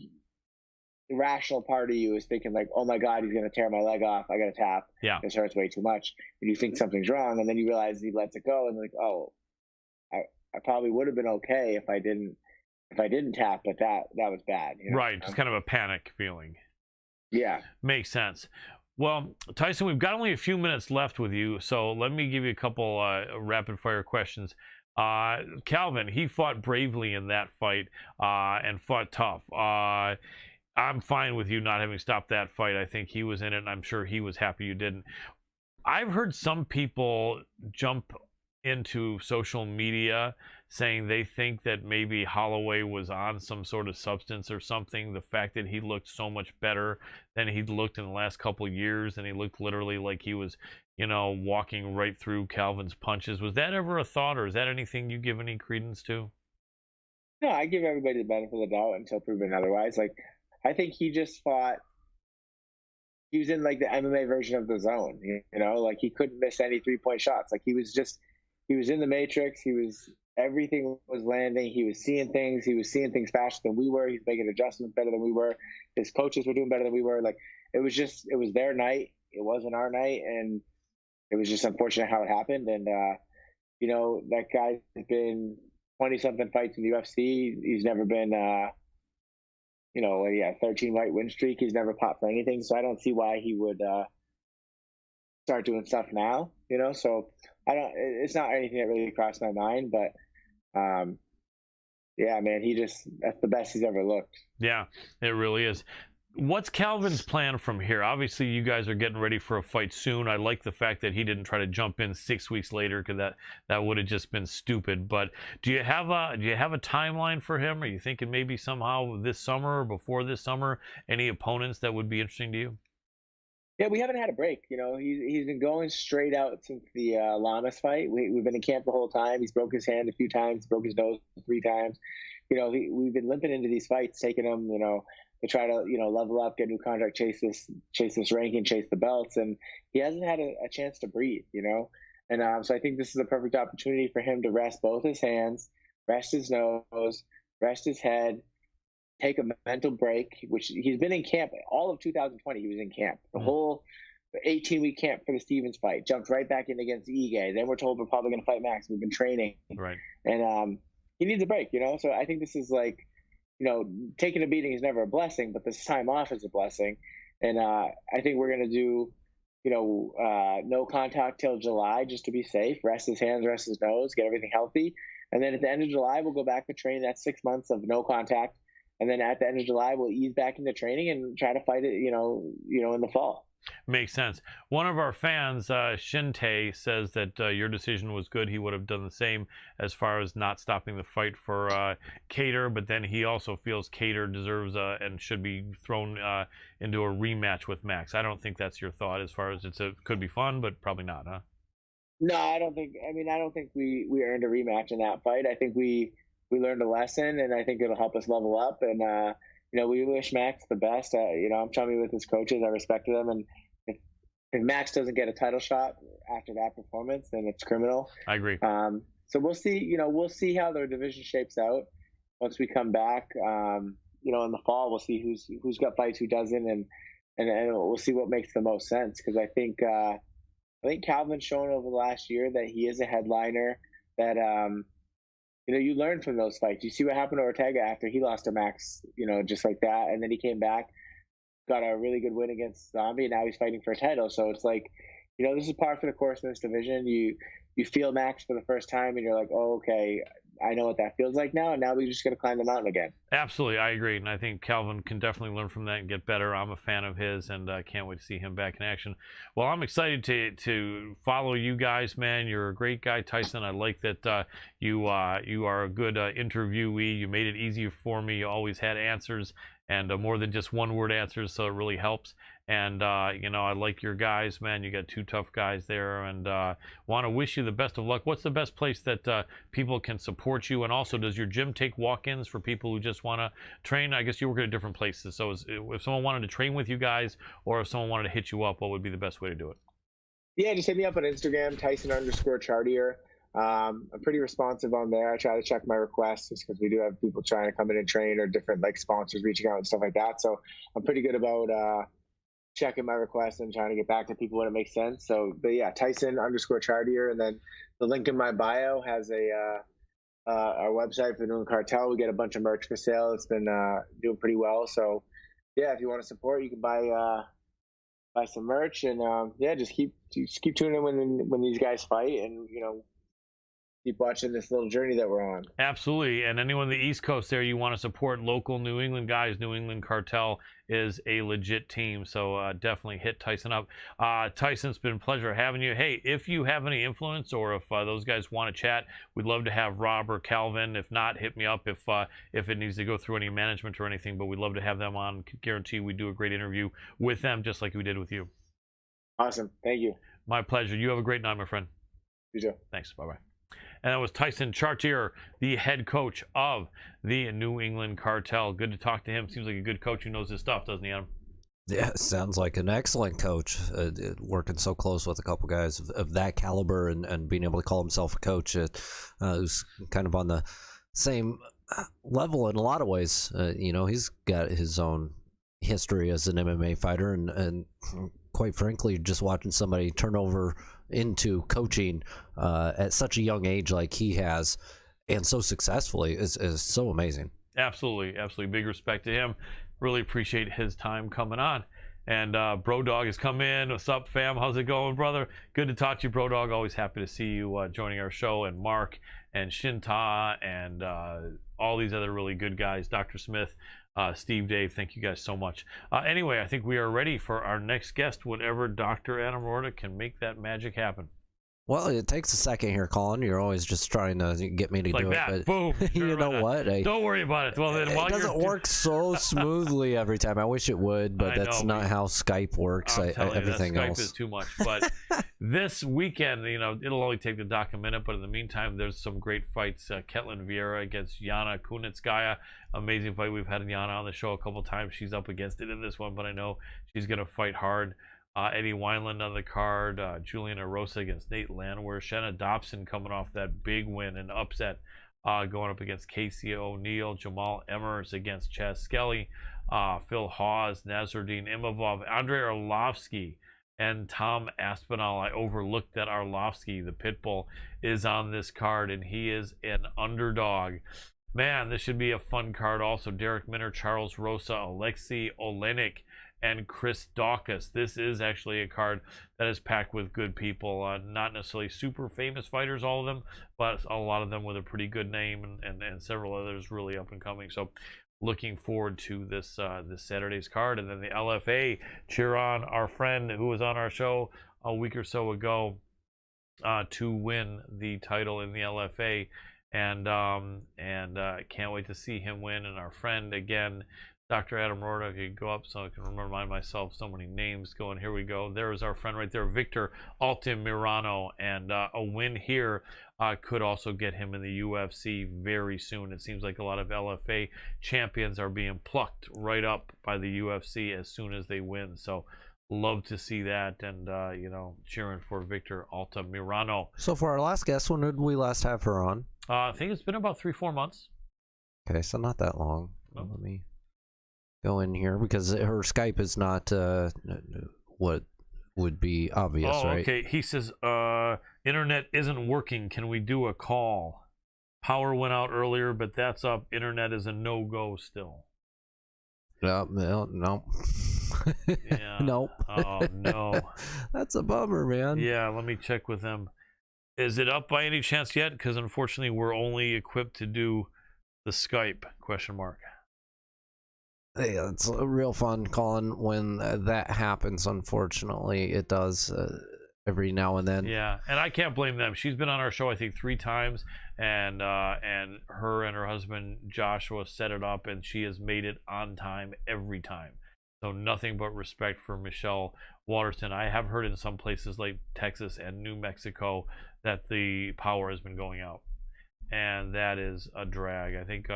the rational part of you is thinking like, oh my God, he's going to tear my leg off. I got to tap. Yeah. This hurts way too much. And you think something's wrong. And then you realize he lets it go. And like, oh, I probably would have been okay if I didn't tap, but that was bad. You know? Right. Just kind of a panic feeling. Yeah. Makes sense. Well, Tyson, we've got only a few minutes left with you, so let me give you a couple rapid fire questions. Calvin, he fought bravely in that fight and fought tough. I'm fine with you not having stopped that fight. I think he was in it, and I'm sure he was happy you didn't. I've heard some people jump into social media saying they think that maybe Holloway was on some sort of substance or something. The fact that he looked so much better than he'd looked in the last couple of years, and he looked literally like he was, you know, walking right through Calvin's punches. Was that ever a thought, or is that anything you give any credence to? No, I give everybody the benefit of the doubt until proven otherwise. Like, I think he just fought. He was in like the MMA version of the zone, you know, like he couldn't miss any 3-point shots. Like he was in the matrix. Everything was landing. He was seeing things. He was seeing things faster than we were. He's making adjustments better than we were. His coaches were doing better than we were. Like it was their night. It wasn't our night. And it was just unfortunate how it happened. And, you know, that guy's been 20 something fights in the UFC. He's never been, you know, 13 fight win streak. He's never popped for anything. So I don't see why he would, start doing stuff now, you know? So it's not anything that really crossed my mind, but, yeah, man, that's the best he's ever looked. Yeah, it really is. What's Calvin's plan from here? Obviously, you guys are getting ready for a fight soon. I like the fact that he didn't try to jump in 6 weeks later, because that would have just been stupid. But do you have a timeline for him? Are you thinking maybe somehow this summer or before this summer, any opponents that would be interesting to you? Yeah, we haven't had a break. You know, he's been going straight out since the Lamas fight. We've been in camp the whole time. He's broke his hand a few times, broke his nose 3 times. You know, we've been limping into these fights, taking him, you know, to try to, you know, level up, get a new contract, chase this ranking, chase the belts, and he hasn't had a chance to breathe, you know. And so I think this is a perfect opportunity for him to rest both his hands, rest his nose, rest his head, take a mental break, which he's been in camp all of 2020. He was in camp the whole 18-week camp for the Stevens fight, jumped right back in against Ige. Then we're told we're probably going to fight Max. We've been training, right? And he needs a break, you know. So I think this is like, you know, taking a beating is never a blessing, but this time off is a blessing. And I think we're going to do, you know, no contact till July just to be safe, rest his hands, rest his nose, get everything healthy. And then at the end of July, we'll go back to train. That's 6 months of no contact. And then at the end of July, we'll ease back into training and try to fight it, you know, in the fall. Makes sense. One of our fans, Shinte, says that your decision was good. He would have done the same as far as not stopping the fight for Cater, but then he also feels Cater deserves and should be thrown into a rematch with Max. I don't think that's your thought as far as could be fun, but probably not, huh? No, I don't think we earned a rematch in that fight. I think we learned a lesson, and I think it'll help us level up. And, you know, we wish Max the best. You know, I'm chummy with his coaches. I respect them. And if Max doesn't get a title shot after that performance, then it's criminal. I agree. So we'll see, you know, how their division shapes out once we come back. You know, in the fall, we'll see who's got fights, who doesn't, and we'll see what makes the most sense. Because I think Calvin's shown over the last year that he is a headliner, that, you know, you learn from those fights. You see what happened to Ortega after he lost to Max, you know, just like that. And then he came back, got a really good win against Zombie, and now he's fighting for a title. So it's like, you know, this is par for the course in this division. You feel Max for the first time, and you're like, oh, okay, I know what that feels like now, and now we just got to climb the mountain again. Absolutely, I agree, and I think Calvin can definitely learn from that and get better. I'm a fan of his, and I can't wait to see him back in action. Well, I'm excited to follow you guys, man. You're a great guy, Tyson. I like that you are a good interviewee. You made it easy for me. You always had answers, and more than just one-word answers, so it really helps. And you know, I like your guys, man. You got two tough guys there, and want to wish you the best of luck. What's the best place that people can support you? And also, does your gym take walk-ins for people who just want to train? I guess you work at different places, so if someone wanted to train with you guys, or if someone wanted to hit you up, what would be the best way to do it? Yeah, just hit me up on Instagram, Tyson_Chartier. I'm pretty responsive on there. I try to check my requests just because we do have people trying to come in and train, or different like sponsors reaching out and stuff like that. So I'm pretty good about checking my requests and trying to get back to people when it makes sense. So, but yeah, Tyson_Chartier, and then the link in my bio has our website for the New England Cartel. We get a bunch of merch for sale. It's been doing pretty well. So yeah, if you want to support, you can buy some merch, and yeah, just keep tuning in when these guys fight, and you know, keep watching this little journey that we're on. Absolutely. And anyone on the East Coast there, you want to support local New England guys. New England Cartel is a legit team, so definitely hit Tyson up. Tyson, it's been a pleasure having you. Hey, if you have any influence, or if those guys want to chat, we'd love to have Rob or Calvin. If not, hit me up if it needs to go through any management or anything, but we'd love to have them on. Guarantee we do a great interview with them, just like we did with you. Awesome. Thank you. My pleasure. You have a great night, my friend. You too. Thanks. Bye-bye. And that was Tyson Chartier, the head coach of the New England Cartel. Good to talk to him. Seems like a good coach who knows his stuff, doesn't he, Adam? Yeah, sounds like an excellent coach. Working so close with a couple guys of that caliber, and being able to call himself a coach who's kind of on the same level in a lot of ways. You know, he's got his own history as an MMA fighter, and quite frankly, just watching somebody turn over into coaching at such a young age like he has, and so successfully, is so amazing. Absolutely. Big respect to him. Really appreciate his time coming on. And Bro Dog has come in. What's up, fam? How's it going, brother? Good to talk to you, Bro Dog. Always happy to see you joining our show. And Mark and Shinta and all these other really good guys. Dr. Smith, Steve, Dave, thank you guys so much. Anyway, I think we are ready for our next guest, whenever Dr. Adam Roorda can make that magic happen. Well, it takes a second here, Colin. You're always just trying to get me to like do that. it. But boom. you know what? Don't worry about it. Well, then, it doesn't work so smoothly every time. I wish it would, but that's not how Skype works. Everything Skype else is too much. But this weekend, you know, it'll only take the doc a minute. But in the meantime, there's some great fights. Ketlin Vieira against Yana Kunitskaya. Amazing fight. We've had Yana on the show a couple times. She's up against it in this one, but I know she's going to fight hard. Eddie Wineland on the card, Julian Erosa against Nate Landwehr, Shanna Dobson coming off that big win and upset, going up against Casey O'Neill, Jamal Emmers against Chaz Skelly, Phil Hawes, Nazardine Imavov, Andrei Arlovsky, and Tom Aspinall. I overlooked that Arlovsky, the Pitbull, is on this card, and he is an underdog. Man, this should be a fun card also. Derek Minner, Charles Rosa, Alexei Olenek, and Chris Dawkins. This is actually a card that is packed with good people. Not necessarily super famous fighters, all of them, but a lot of them with a pretty good name, and several others really up and coming. So looking forward to this Saturday's card. And then the LFA, cheer on our friend who was on our show a week or so ago to win the title in the LFA. And can't wait to see him win. And our friend again, Dr. Adam Roorda, if you go up so I can remind myself so many names going. Here we go. There is our friend right there, Victor Altamirano. And a win here could also get him in the UFC very soon. It seems like a lot of LFA champions are being plucked right up by the UFC as soon as they win. So love to see that, and you know, cheering for Victor Altamirano. So for our last guest, when did we last have her on? I think it's been about 3-4 months. Okay, so not that long. Nope. Let me go in here, because her Skype is not what would be obvious, right? Okay. He says, internet isn't working. Can we do a call? Power went out earlier, but that's up. Internet is a no-go still. No. Yeah. Nope. Oh, no. That's a bummer, man. Yeah, let me check with him. Is it up by any chance yet? Because unfortunately, we're only equipped to do the Skype ? Hey, it's real fun, Colin, when that happens. Unfortunately, it does every now and then. Yeah, and I can't blame them. She's been on our show, I think, 3 times, and her and her husband Joshua set it up, and she has made it on time every time. So nothing but respect for Michelle Waterson. I have heard in some places like Texas and New Mexico that the power has been going out, and that is a drag. I think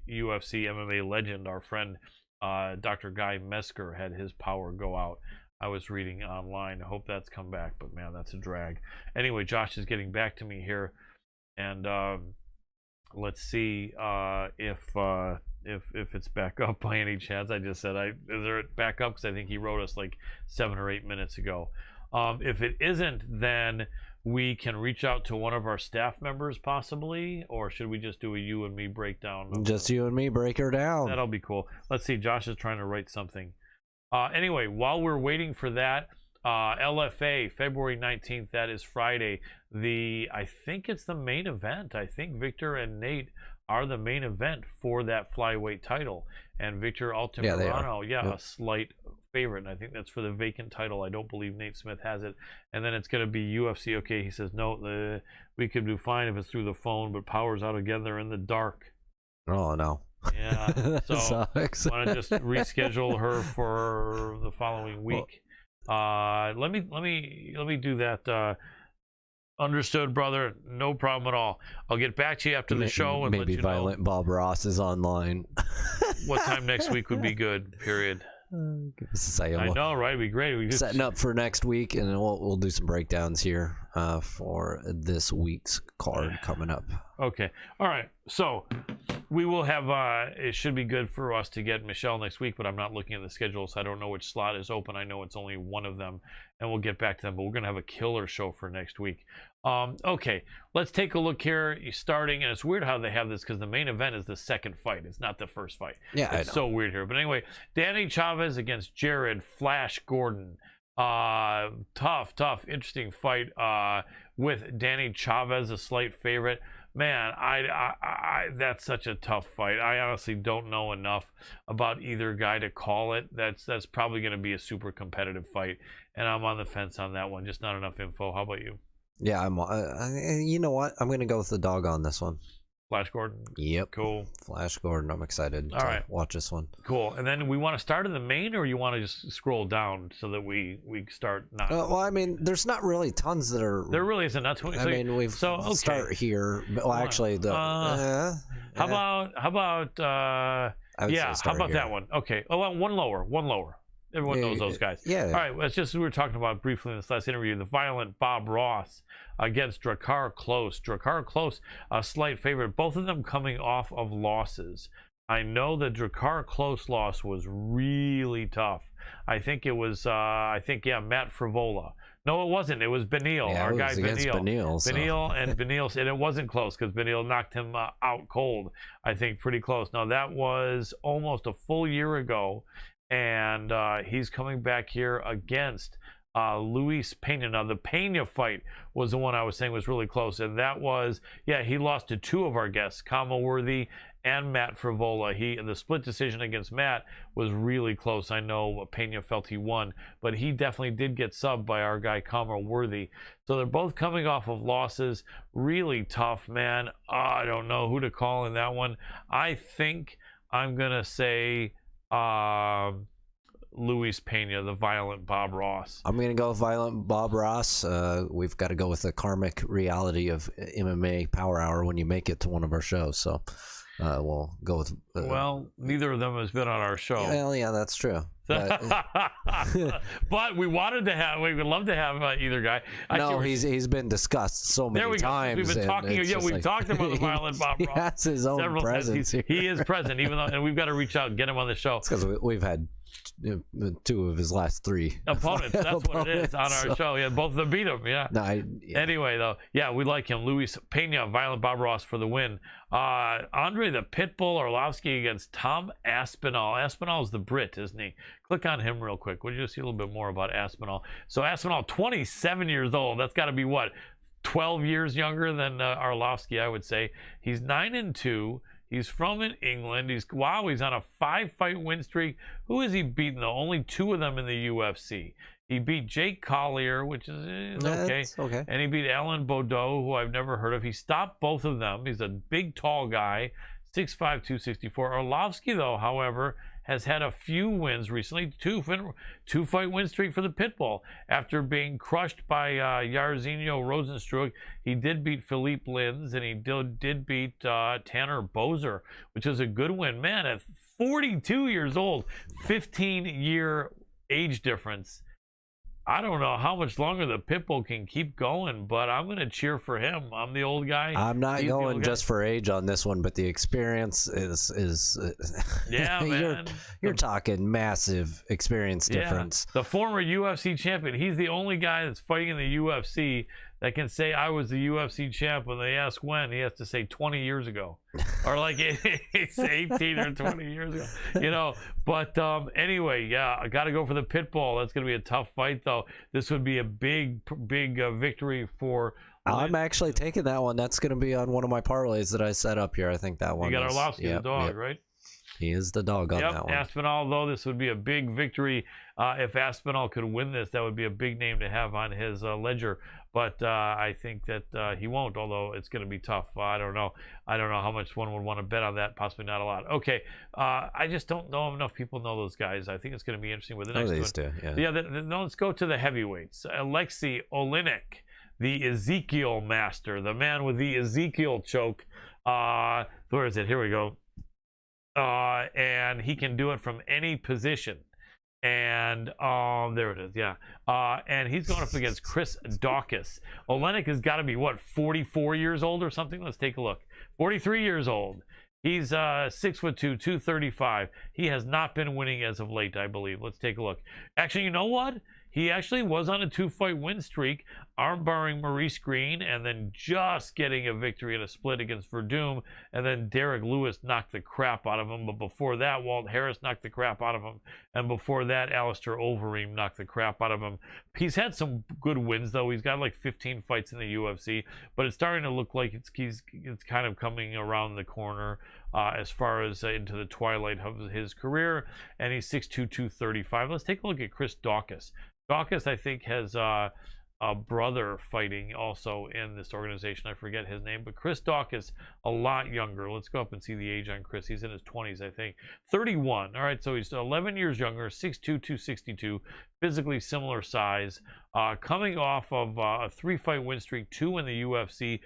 UFC MMA legend, our friend Dr. Guy Mesker, had his power go out. I was reading online. I hope that's come back, but man, that's a drag. Anyway, Josh is getting back to me here, and let's see if it's back up by any chance. I just said, is there back up? Because I think he wrote us like 7 or 8 minutes ago. If it isn't, then we can reach out to one of our staff members possibly, or should we just do a you and me breakdown? Just you and me break her down. That'll be cool. Let's see. Josh is trying to write something. Anyway, while we're waiting for that, LFA, February 19th, that is Friday. I think it's the main event. I think Victor and Nate are the main event for that flyweight title. And Victor Altamirano, a slight favorite. And I think that's for the vacant title. I don't believe Nate Smith has it. And then it's going to be UFC. Okay, he says, no, we could do fine if it's through the phone, but power's out again. They're in the dark. Oh, no. Yeah, so I want to just reschedule her for the following week. Let me do that. Understood, brother. No problem at all. I'll get back to you after the show and let you know. Violent Bob Ross is online. What time next week would be good? Period. Give us a second. I know, right? It'd be great. We just setting up for next week, and then we'll do some breakdowns here for this week's card coming up. Okay. All right. So we will have. It should be good for us to get Michelle next week, but I'm not looking at the schedule, so I don't know which slot is open. I know it's only one of them, and we'll get back to them. But we're gonna have a killer show for next week. Okay. Let's take a look here. Starting, and it's weird how they have this because the main event is the second fight. It's not the first fight. Yeah, it's so weird here. But anyway, Danny Chavez against Jared Flash Gordon. Tough, interesting fight. With Danny Chavez a slight favorite. Man, I that's such a tough fight. I honestly don't know enough about either guy to call it. That's probably going to be a super competitive fight, and I'm on the fence on that one. Just not enough info. How about you? Yeah, you know what? I'm going to go with the dog on this one. Flash Gordon. Yep. Cool. Flash Gordon. I'm excited to watch this one. Cool. And then we want to start in the main, or you want to just scroll down so that we start not. Well, I mean, there's not really tons that are. There really isn't. That's what. I mean, we've start here. Well, actually, how about? How about that one? Okay. Oh, well, one lower. Everyone knows those guys. Yeah. All right. That's just we were talking about briefly in this last interview. The violent Bob Ross against Drakkar Klose. Drakkar Klose, a slight favorite. Both of them coming off of losses. I know the Drakkar Klose loss was really tough. I think it was. Matt Frivola. No, it wasn't. It was Beneil, our guy Beneil. Beneil, and it wasn't close because Beneil knocked him out cold. I think pretty close. Now that was almost a full year ago. And he's coming back here against Luis Pena. Now, the Pena fight was the one I was saying was really close. And that was, he lost to 2 of our guests, Kama Worthy and Matt Frivola. The split decision against Matt was really close. I know Pena felt he won, but he definitely did get subbed by our guy, Kama Worthy. So they're both coming off of losses. Really tough, man. I don't know who to call in that one. I think I'm going to say Luis Pena, the violent Bob Ross. I'm going to go with violent Bob Ross. We've got to go with the karmic reality of MMA Power Hour when you make it to one of our shows. So we'll go with... well, neither of them has been on our show. Well, yeah, that's true. But we would love to have either guy. He's been discussed so many times. We've been talking. We've talked about the violent Bob Ross. He has his own presence. He is present, even though, and we've got to reach out and get him on the show. It's because we've had 2 of his last 3 opponents. That's what it is on our show. Yeah, both of them beat him. Yeah. Anyway, though, we like him. Luis Pena, violent Bob Ross for the win. Andre the Pitbull Arlovsky against Tom Aspinall. Aspinall is the Brit, isn't he? Click on him real quick. Would you see a little bit more about Aspinall? So Aspinall, 27 years old. That's got to be what? 12 years younger than Arlovsky, I would say. He's 9-2. He's from England. He's on a 5-fight win streak. Who has he beaten, though? Only 2 of them in the UFC. He beat Jake Collier, which is okay. Okay. And he beat Alan Baudot, who I've never heard of. He stopped both of them. He's a big, tall guy, 6'5", 264. Arlovsky, though, however, has had a few wins recently. 2-fight win streak for the Pitbull. After being crushed by Jairzinho Rozenstruik, he did beat Philippe Lins, and he did beat Tanner Boser, which is a good win. Man, at 42 years old, 15-year age difference. I don't know how much longer the Pitbull can keep going, but I'm going to cheer for him. I'm the old guy. I'm not going just for age on this one, but the experience is yeah, man. You're talking massive experience difference. The former UFC champion. He's the only guy that's fighting in the UFC that can say I was the UFC champ. When they ask when, he has to say 20 years ago, or like it's 18 or 20 years ago, you know. But anyway, yeah, I got to go for the Pitbull. That's going to be a tough fight, though. This would be a big victory for. I'm actually taking that one. That's going to be on one of my parlays that I set up here. I think that one. You got Arlovsky, the dog, right? He is the dog on that one. Aspinall, though, this would be a big victory. If Aspinall could win this, that would be a big name to have on his ledger. But I think that he won't, although it's going to be tough. I don't know. I don't know how much one would want to bet on that. Possibly not a lot. Okay. I just don't know if enough people know those guys. I think it's going to be interesting with the next one. No, let's go to the heavyweights. Alexei Oleinik, the Ezekiel master, the man with the Ezekiel choke. Where is it? Here we go. And he can do it from any position. And there it is, yeah. And he's going up against Chris Daukaus. Oleinik has got to be, what, 44 years old or something? Let's take a look. 43 years old. He's 6'2", 235. He has not been winning as of late, I believe. Let's take a look. Actually, you know what? He actually was on a 2-fight win streak, armbarring Maurice Green, and then just getting a victory in a split against Verdum, and then Derek Lewis knocked the crap out of him. But before that, Walt Harris knocked the crap out of him, and before that, Alistair Overeem knocked the crap out of him. He's had some good wins, though. He's got like 15 fights in the UFC, but it's starting to look like it's kind of coming around the corner as far as into the twilight of his career, and he's 6'2", 235. Let's take a look at Chris Daukaus. Daukaus, I think, has a brother fighting also in this organization. I forget his name, but Chris Daukaus, a lot younger. Let's go up and see the age on Chris. He's in his 20s, I think. 31. All right, so he's 11 years younger, 6'2", 262, physically similar size. Coming off of a 3-fight win streak, 2 in the UFC,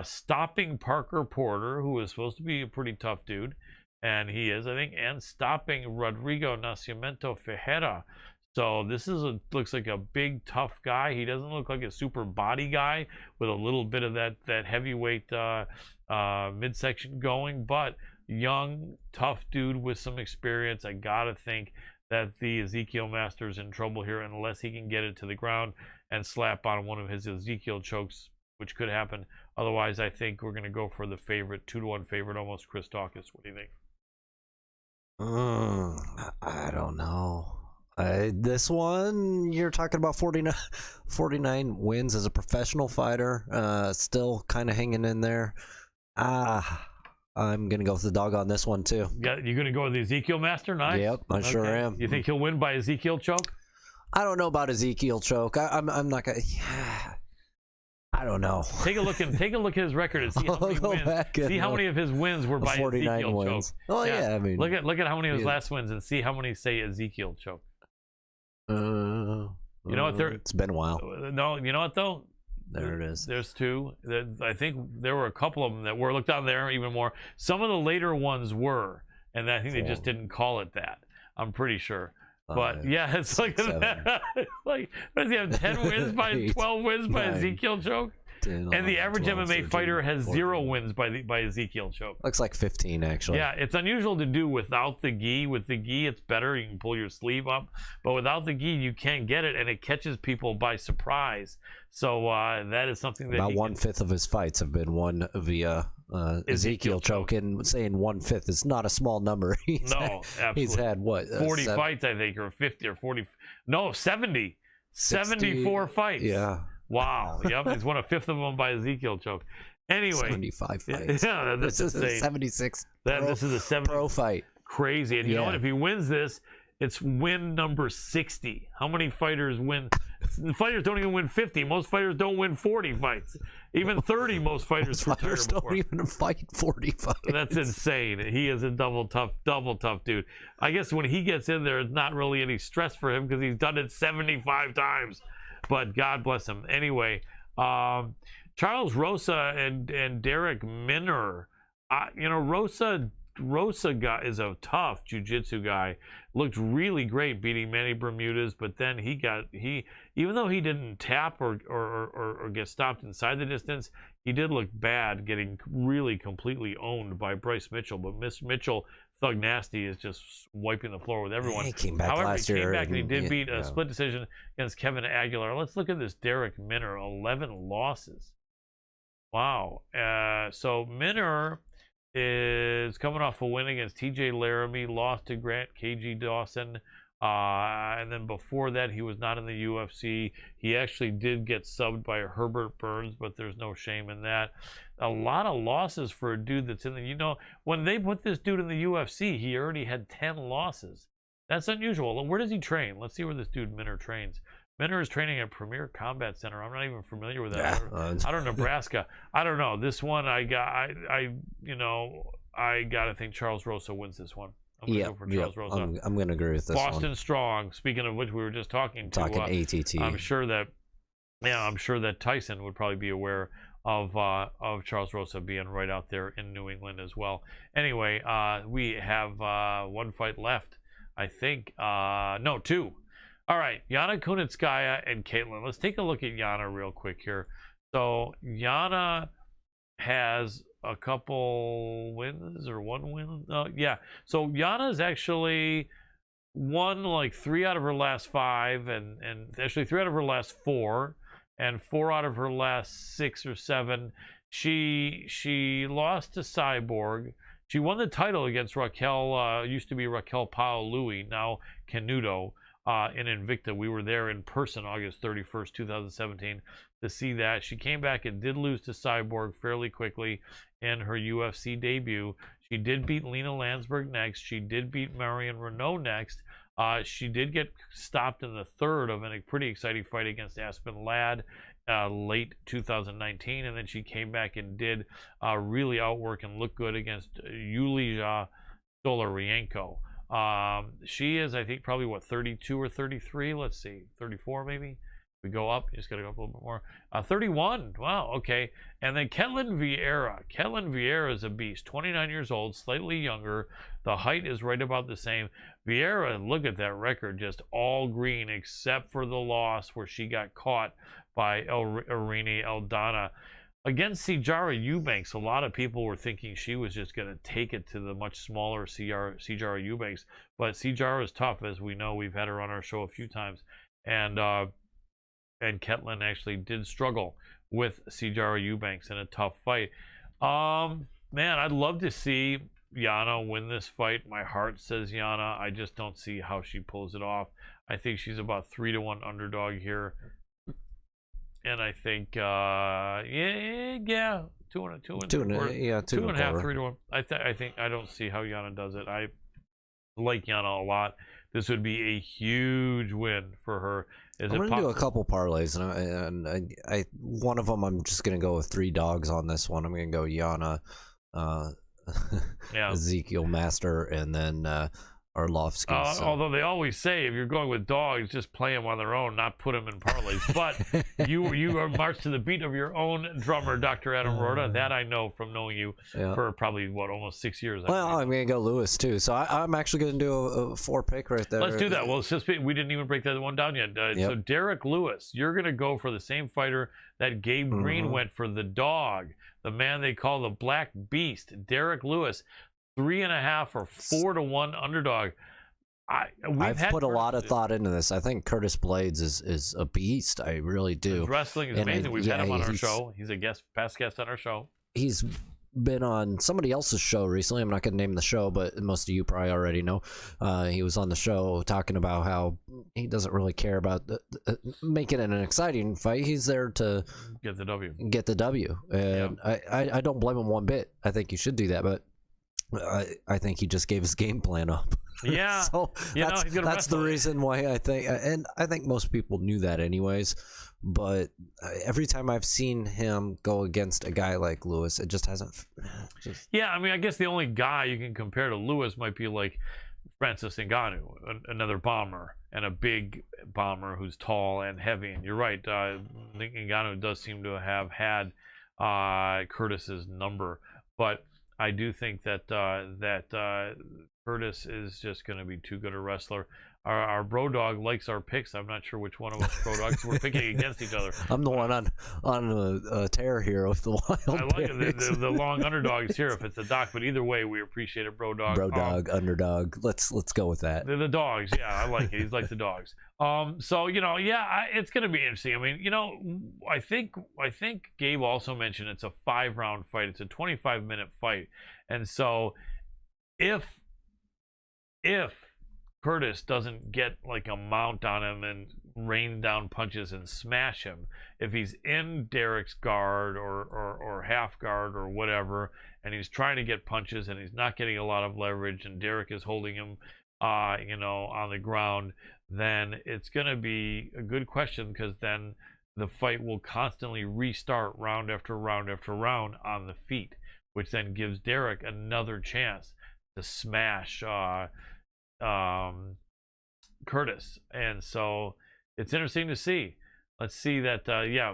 stopping Parker Porter, who is supposed to be a pretty tough dude, and he is, I think, and stopping Rodrigo Nascimento Ferreira. So this looks like a big, tough guy. He doesn't look like a super body guy with a little bit of that heavyweight midsection going, but young, tough dude with some experience. I gotta think that the Ezekiel Master's in trouble here unless he can get it to the ground and slap on one of his Ezekiel chokes, which could happen. Otherwise, I think we're gonna go for the favorite, 2-1 favorite, almost Chris Daukaus. What do you think? I don't know. This one, you're talking about 49 wins as a professional fighter, still kind of hanging in there. I'm going to go with the dog on this one, too. Yeah, you're going to go with the Ezekiel Master? Nice. Yep, I sure am. You think he'll win by Ezekiel choke? I don't know about Ezekiel choke. I'm not going to... Yeah. I don't know. Take a look at his record and see how many wins. See how many of his wins were by Ezekiel wins. choke. Oh yeah, I mean, look at how many of his last wins and see how many say Ezekiel choke. You know what? It's been a while. No, you know what though? There it is. There's 2. I think there were a couple of them that were looked on there even more. Some of the later ones were, and I think they just didn't call it that. I'm pretty sure. But yeah, it's like that. Like, what does he have? 10 wins by 12 wins by Ezekiel choke? 10, 11, and the average 12, MMA 13, fighter has 14. 0 wins by Ezekiel choke. Looks like 15 actually. Yeah, it's unusual to do without the gi. With the gi, it's better. You can pull your sleeve up, but without the gi, you can't get it, and it catches people by surprise. So that is something that about 1/5 of his fights have been won via Ezekiel choke, and saying 1/5 is not a small number. Absolutely. He's had what 40 fights, I think, or 50 or 40. No, 70. 74 fights. Yeah. Wow. Yep. He's won a fifth of them by Ezekiel choke. Anyway. 75 fights. Yeah, that's this is insane. a 76 This is a 70 pro fight. Crazy. And you know what? If he wins this, it's win number 60. How many fighters win? Fighters don't even win 50. Most fighters don't win 40 fights. Even 30, most fighters retire before. Don't even fight 40 fights. That's insane. He is a double tough dude. I guess when he gets in there, it's not really any stress for him because he's done it 75 times. But God bless him. Anyway, Charles Rosa and Derek Minner. Rosa guy is a tough jiu-jitsu guy. Looked really great beating Manny Bermudez, but then he even though he didn't tap or get stopped inside the distance, he did look bad getting really completely owned by Bryce Mitchell. But Miss Mitchell, Thug Nasty, is just wiping the floor with everyone. He came back However, last he came year back and he did beat a yeah. split decision against Kevin Aguilar. Let's look at this Derek Minner, 11 losses. Wow. So Minner is coming off a win against TJ Laramie, lost to Grant KG Dawson, and then before that he was not in the UFC. He actually did get subbed by Herbert Burns, but there's no shame in that. A lot of losses for a dude that's in the, when they put this dude in the UFC, he already had 10 losses. That's unusual. Where does he train? Let's see where this dude Minner trains. Minner is training at Premier Combat Center. I'm not even familiar with that. I don't Nebraska. I don't know. This one I gotta think Charles Rosa wins this one. I'm gonna go for Charles Rosa. I'm gonna agree with this Boston one. Strong. Speaking of which, we were just talking ATT. I'm sure that Tyson would probably be aware of Charles Rosa being right out there in New England as well. Anyway, we have one fight left. I think no, two. All right, Yana Kunitskaya and Caitlin. Let's take a look at Yana real quick here. So Yana has a couple wins or one win. Yeah. So Yana's actually won like 3 out of her last 5, and actually 3 out of her last 4, and 4 out of her last 6 or 7. She lost to Cyborg. She won the title against Raquel. Used to be Raquel Paolui, now Canuto. In Invicta. We were there in person August 31st, 2017 to see that. She came back and did lose to Cyborg fairly quickly in her UFC debut. She did beat Lena Landsberg next. She did beat Marion Renault next. She did get stopped in the third of a pretty exciting fight against Aspen Ladd late 2019, and then she came back and did really outwork and look good against Yulia Stolarienko. She is, I think, probably 32 or 33. Let's see, 34 maybe. We go up. You just got to go up a little bit more. 31. Wow. Okay. And then Ketlin Vieira. Ketlin Vieira is a beast. 29 years old, slightly younger. The height is right about the same. Vieira, look at that record, just all green except for the loss where she got caught by Irene Aldana. Against Sijara Eubanks, a lot of people were thinking she was just going to take it to the much smaller Sijara Eubanks. But Sijara is tough, as we know. We've had her on our show a few times. And Ketlin actually did struggle with Sijara Eubanks in a tough fight. Man, I'd love to see Yana win this fight. My heart says Yana. I just don't see how she pulls it off. I think she's about 3-1 underdog here. And I think, 2.5, 3-1. I don't see how Yana does it. I like Yana a lot. This would be a huge win for her. I'm going to do a couple parlays, and I one of them I'm just going to go with 3 dogs on this one. I'm going to go Yana, Ezekiel Master, and then Arlovsky. Although they always say if you're going with dogs, just play them on their own, not put them in parlays. But you are marched to the beat of your own drummer, Dr. Adam Roorda. That I know from knowing you for probably almost 6 years. I'm going to go Lewis too. So I'm actually going to do a 4 pick right there. Let's do that. Well, we didn't even break that one down yet. So Derek Lewis, you're going to go for the same fighter that Gabe Green went for, the dog, the man they call the Black Beast, Derek Lewis. 3.5 or 4-1 underdog. I've put a lot of thought into this. I think Curtis Blades is a beast. I really do. His wrestling is amazing. We've had him on our show. He's a past guest on our show. He's been on somebody else's show recently. I'm not going to name the show, but most of you probably already know. He was on the show talking about how he doesn't really care about making it an exciting fight. He's there to get the W. And I don't blame him one bit. I think you should do that, but I think he just gave his game plan up. Yeah. So that's the reason why I think, and I think most people knew that anyways. But every time I've seen him go against a guy like Lewis, it just hasn't. Yeah, I mean, I guess the only guy you can compare to Lewis might be like Francis Ngannou, another bomber, and a big bomber who's tall and heavy. And you're right, Ngannou does seem to have had Curtis's number, but I do think that Curtis is just going to be too good a wrestler. Our bro dog likes our picks. I'm not sure which one of us bro dogs we're picking against each other. I'm the one on a tear here with the wild. I like it. The long underdogs here if it's a doc, but either way, we appreciate it, bro dog. Bro dog, underdog. Let's go with that. The dogs, yeah, I like it. He's like the dogs. So it's gonna be interesting. I mean, I think Gabe also mentioned it's a 5-round fight. It's a 25-minute fight, and so if Curtis doesn't get like a mount on him and rain down punches and smash him, if he's in Derek's guard or half guard or whatever, and he's trying to get punches and he's not getting a lot of leverage, and Derek is holding him, on the ground, then it's going to be a good question, because then the fight will constantly restart round after round after round on the feet, which then gives Derek another chance to smash Curtis. And so it's interesting to see. Let's see that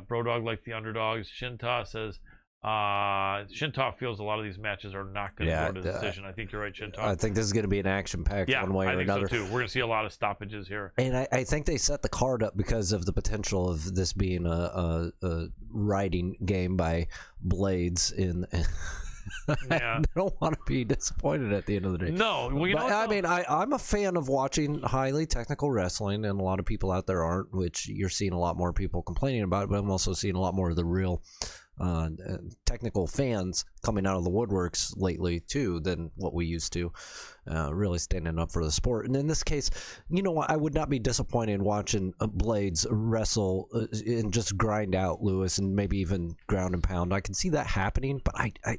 bro dog like the underdogs. Shinta says Shinta feels a lot of these matches are not going to go to decision. I think you're right, Shinta. I think this is going to be an action-packed one way or another. So too. We're going to see a lot of stoppages here. And I think they set the card up because of the potential of this being a riding game by Blades in. I don't want to be disappointed at the end of the day. No, I'm a fan of watching highly technical wrestling, and a lot of people out there aren't, which you're seeing a lot more people complaining about, but I'm also seeing a lot more of the real technical fans coming out of the woodworks lately too than what we used to, really standing up for the sport. And in this case, I would not be disappointed in watching Blades wrestle and just grind out Lewis and maybe even ground and pound. I can see that happening, but I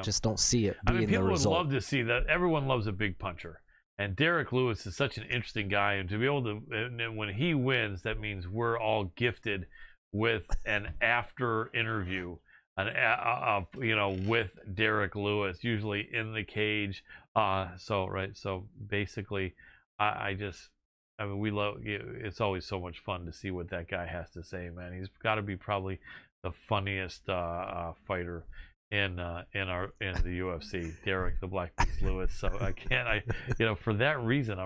just don't see it being the result. People would love to see that. Everyone loves a big puncher, and Derek Lewis is such an interesting guy, and to be able to, and when he wins, that means we're all gifted with an after interview, with Derek Lewis, usually in the cage. So basically, we love. It's always so much fun to see what that guy has to say, man. He's got to be probably the funniest fighter in the UFC, Derek the Black Beast Lewis. So for that reason,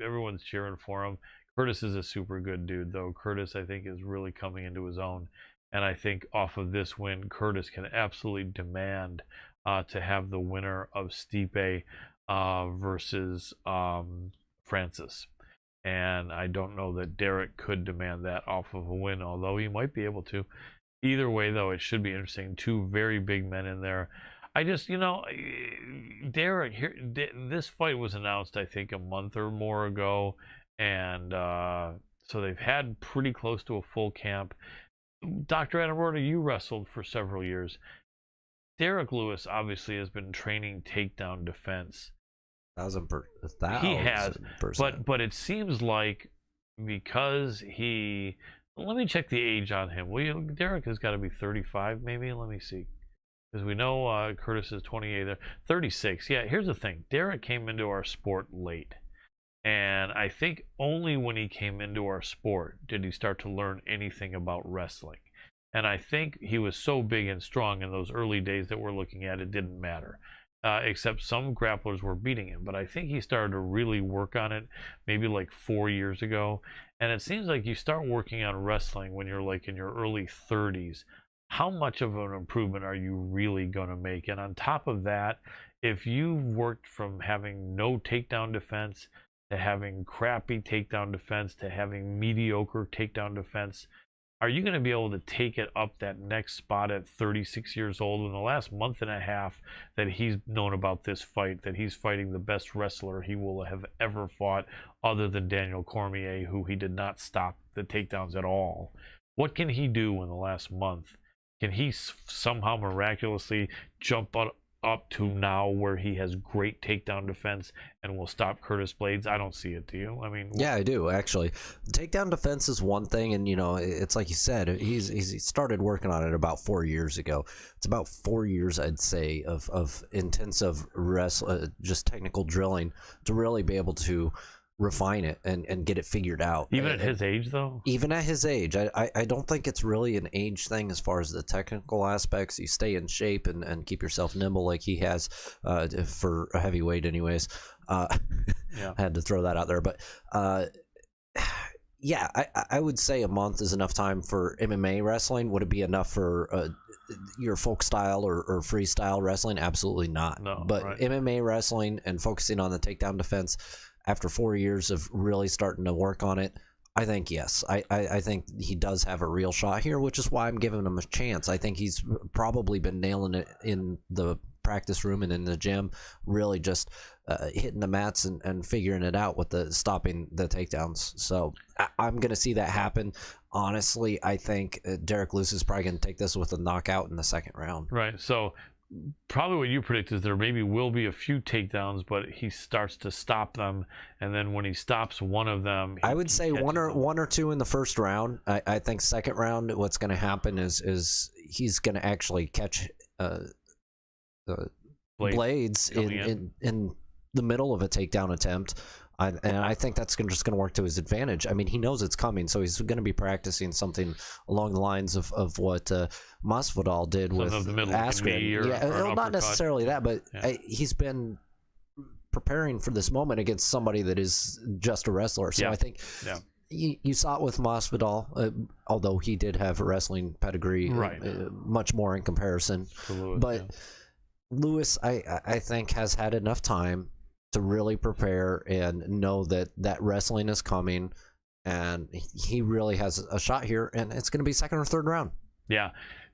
everyone's cheering for him. Curtis is a super good dude, though. Curtis, I think, is really coming into his own, and I think off of this win, Curtis can absolutely demand to have the winner of Stipe versus Francis. And I don't know that Derek could demand that off of a win, although he might be able to. Either way, though, it should be interesting. Two very big men in there. I just, Derek, this fight was announced, I think, a month or more ago. And so they've had pretty close to a full camp. Dr. Roorda, you wrestled for several years. Derek Lewis obviously has been training takedown defense. 1,000%. He has, but it seems like because let me check the age on him. Derek has got to be 35, maybe. Let me see, because we know Curtis is 28. There, 36. Yeah. Here's the thing: Derek came into our sport late, and I think only when he came into our sport did he start to learn anything about wrestling. And I think he was so big and strong in those early days that we're looking at, it didn't matter. Except some grapplers were beating him. But I think he started to really work on it maybe like 4 years ago. And it seems like you start working on wrestling when you're like in your early 30s. How much of an improvement are you really going to make? And on top of that, if you've worked from having no takedown defense to having crappy takedown defense to having mediocre takedown defense, are you going to be able to take it up that next spot at 36 years old? In the last month and a half that he's known about this fight, that he's fighting the best wrestler he will have ever fought, other than Daniel Cormier, who he did not stop the takedowns at all. What can he do in the last month? Can he somehow miraculously jump up to now where he has great takedown defense and will stop Curtis Blades? I don't see it. Do you? I mean, yeah, I do actually. Takedown defense is one thing, and it's like you said, he started working on it about 4 years ago. It's about 4 years, I'd say, of intensive just technical drilling to really be able to refine it and get it figured out. Even at his age, though? Even at his age. I don't think it's really an age thing as far as the technical aspects. You stay in shape and keep yourself nimble like he has for a heavyweight anyways. Yeah. I had to throw that out there. But yeah, I would say a month is enough time for MMA wrestling. Would it be enough for your folk style or freestyle wrestling? Absolutely not. No, but right. MMA wrestling and focusing on the takedown defense after 4 years of really starting to work on it, I think yes. I think he does have a real shot here, which is why I'm giving him a chance. I think he's probably been nailing it in the practice room and in the gym, really just hitting the mats and figuring it out with the stopping the takedowns. So I'm going to see that happen. Honestly, I think Derek Lewis is probably going to take this with a knockout in the second round. Right. So probably what you predict is there maybe will be a few takedowns, but he starts to stop them, and then when he stops one of them, I would say one or two in the first round. I think second round, what's going to happen is he's going to actually catch Blades in the middle of a takedown attempt. And I think that's just going to work to his advantage. I mean, he knows it's coming, so he's going to be practicing something along the lines of what Masvidal did with Askren. Yeah, not necessarily that, but he's been preparing for this moment against somebody that is just a wrestler. So I think you saw it with Masvidal, although he did have a wrestling pedigree, much more in comparison. But Lewis, I think, has had enough time to really prepare and know that wrestling is coming, and he really has a shot here, and it's going to be second or third round. Yeah,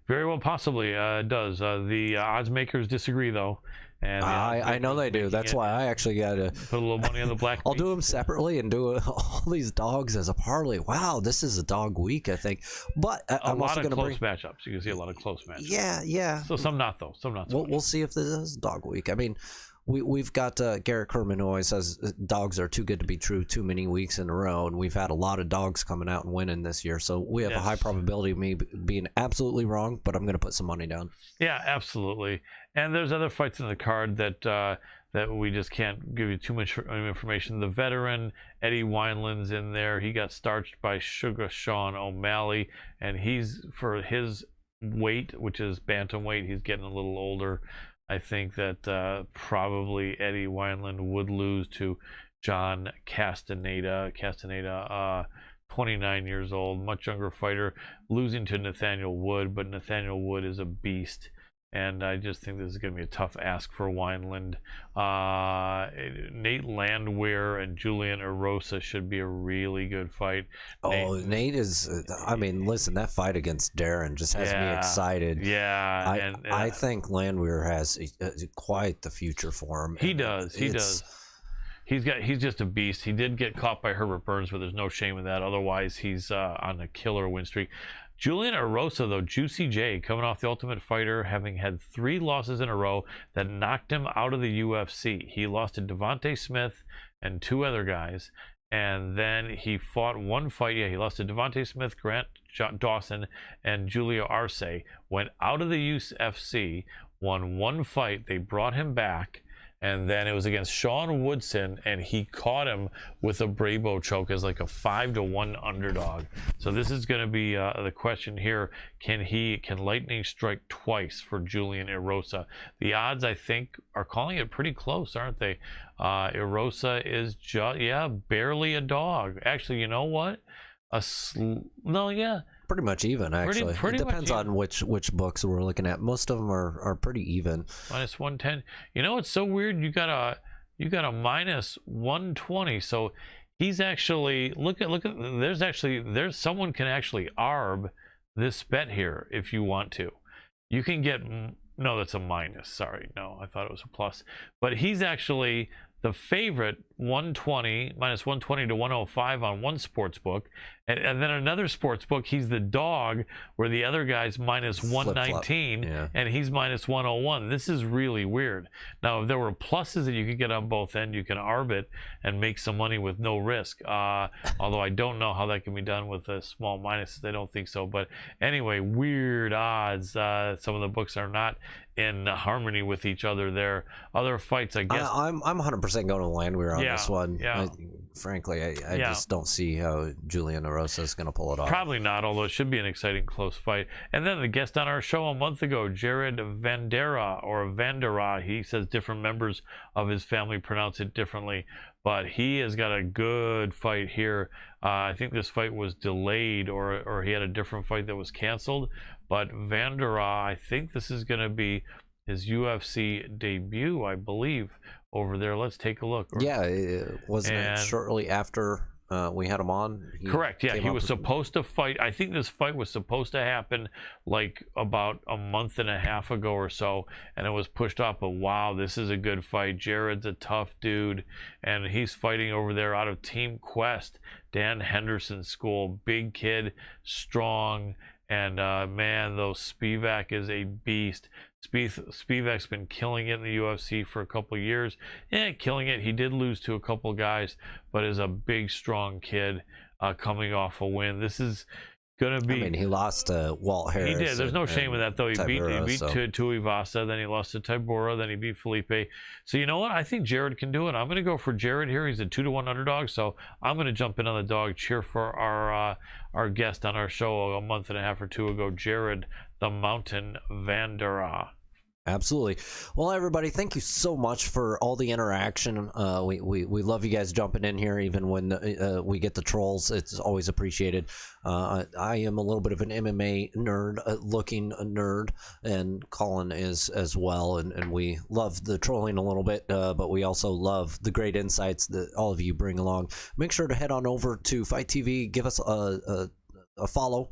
very well, possibly it does. The odds makers disagree, though. And I know they do. That's why I actually got to put a little money on the black. I'll do them separately and do all these dogs as a parlay. Wow, this is a dog week, I think. But I'm also going to bring matchups. You can see a lot of close matchups. Yeah. So some not though. Some not. We'll see if this is dog week. I mean, we've got Garrett Kerman, who always says dogs are too good to be true too many weeks in a row, and we've had a lot of dogs coming out and winning this year, so we have a high probability of me being absolutely wrong, but I'm going to put some money down. Yeah, absolutely. And there's other fights in the card that we just can't give you too much information. The veteran Eddie Wineland's in there. He got starched by Sugar Sean O'Malley, and he's, for his weight, which is bantamweight, he's getting a little older. I think that probably Eddie Wineland would lose to John Castaneda. 29 years old, much younger fighter, losing to Nathaniel Wood, but Nathaniel Wood is a beast. And I just think this is going to be a tough ask for Wineland. Nate Landwehr and Julian Erosa should be a really good fight. Nate is, I mean, listen, that fight against Darren just has me excited. Yeah. I think Landwehr has quite the future for him. He does. He's just a beast. He did get caught by Herbert Burns, but there's no shame in that. Otherwise, he's on a killer win streak. Julian Erosa, though, Juicy J, coming off the Ultimate Fighter, having had 3 losses in a row that knocked him out of the UFC. He lost to Devontae Smith and 2 other guys, and then he fought one fight. Yeah, he lost to Devontae Smith, Grant Dawson, and Julio Arce. Went out of the UFC, won 1 fight. They brought him back. And then it was against Sean Woodson, and he caught him with a Bravo choke as like a 5-1 underdog. So this is going to be the question here: Can lightning strike twice for Julian Erosa? The odds, I think, are calling it pretty close, aren't they? Erosa is barely a dog. Actually, you know what? Pretty much even, actually. Pretty it depends on which books we're looking at. Most of them are pretty even. Minus 110. You know, it's so weird. You got a minus 120. So He's actually look at there's someone can actually arb this bet here if you want to. You can get, no, that's a minus. Sorry, no, I thought it was a plus. But he's actually the favorite, 120 minus 120 to 105 on one sports book, and then another sports book he's the dog, where the other guy's minus 119 and he's minus 101. This is really weird. Now, if there were pluses that you could get on both ends, you can arb it and make some money with no risk. Although I don't know how that can be done with a small minus. I don't think so. But anyway, weird odds. Some of the books are not in harmony with each other there. Other fights, I guess. I'm 100% going to Landwehr on this one. Yeah. Frankly, I just don't see how Julian Erosa is going to pull it off. Probably not, although it should be an exciting close fight. And then the guest on our show a month ago, Jared Vandera, he says different members of his family pronounce it differently, but he has got a good fight here. I think this fight was delayed, or he had a different fight that was canceled. But Vandera, I think this is going to be his UFC debut, I believe, over there. Let's take a look. Wasn't it shortly after we had him on? Correct, yeah. He was supposed to fight. I think this fight was supposed to happen like about a month and a half ago or so, and it was pushed off. But wow, this is a good fight. Jared's a tough dude, and he's fighting over there out of Team Quest, Dan Henderson's school. Big kid, strong, and man, though, Spivak is a beast. Spivak's been killing it in the UFC for a couple years. Killing it. He did lose to a couple guys, but is a big, strong kid coming off a win. This is going to be... I mean, he lost to Walt Harris. He did. There's no shame in that, though. He beat Tuivasa, then he lost to Tybura, then he beat Felipe. So you know what? I think Jared can do it. I'm going to go for Jared here. He's a 2-1 underdog, so I'm going to jump in on the dog, cheer for our guest on our show a month and a half or two ago, Jared the Mountain Vandera. Absolutely. Well, everybody, thank you so much for all the interaction. We love you guys jumping in here, even when we get the trolls. It's always appreciated. I am a little bit of an MMA nerd, looking a nerd, and Colin is as well. And we love the trolling a little bit, but we also love the great insights that all of you bring along. Make sure to head on over to Fight TV. Give us a follow.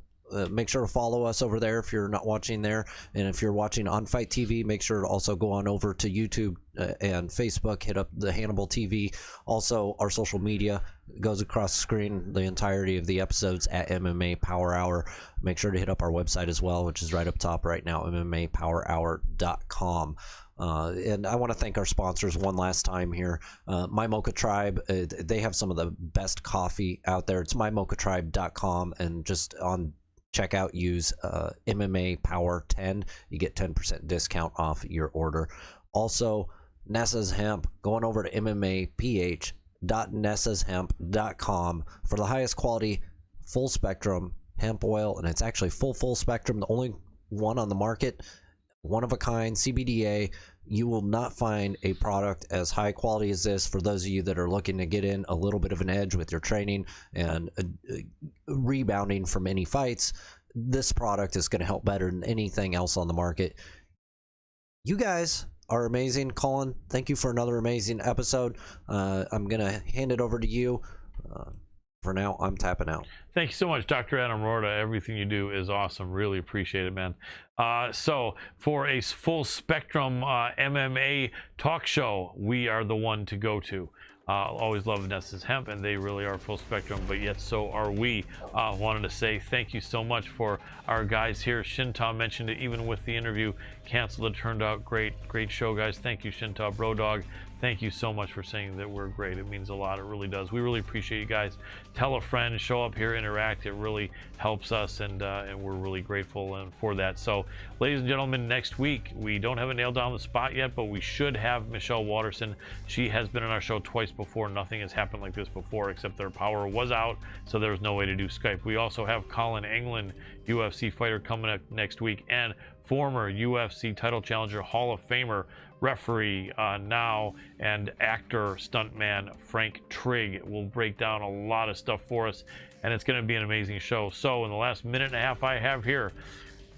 Make sure to follow us over there if you're not watching there, and if you're watching on Fight TV, make sure to also go on over to YouTube and Facebook. Hit up the Hannibal TV. Also, our social media goes across the screen, the entirety of the episodes at MMA Power Hour. Make sure to hit up our website as well, which is right up top right now, MMAPowerHour.com. And I want to thank our sponsors one last time here. My Mocha Tribe, they have some of the best coffee out there. It's mymochatribe.com, and just on checkout, use MMA Power 10. You get 10% discount off your order. Also, Nesa's Hemp, going over to mmaph.nesashemp.com for the highest quality full spectrum hemp oil, and it's actually full spectrum, the only one on the market, one of a kind, CBDA. You will not find a product as high quality as this. For those of you that are looking to get in a little bit of an edge with your training and rebounding from any fights, this product is going to help better than anything else on the market. You guys are amazing. Colin, thank you for another amazing episode. I'm going to hand it over to you. For now, I'm tapping out. Thank you so much, Dr. Adam Roorda. Everything you do is awesome. Really appreciate it, man. So for a full spectrum MMA talk show, we are the one to go to. Always love Nesa's Hemp, and they really are full spectrum, but yet so are we. Wanted to say thank you so much for our guys here. Shinta mentioned it even with the interview canceled. It turned out great show, guys. Thank you, Shinta Brodog. Thank you so much for saying that we're great. It means a lot. It really does. We really appreciate you guys. Tell a friend, show up here, interact. It really helps us, and we're really grateful for that. So, ladies and gentlemen, next week, we don't have a nail down the spot yet, but we should have Michelle Waterson. She has been on our show twice before. Nothing has happened like this before, except their power was out, so there was no way to do Skype. We also have Colin England, UFC fighter, coming up next week, and former UFC title challenger, Hall of Famer, referee now, and actor, stuntman Frank Trigg will break down a lot of stuff for us, and it's going to be an amazing show. So in the last minute and a half I have here,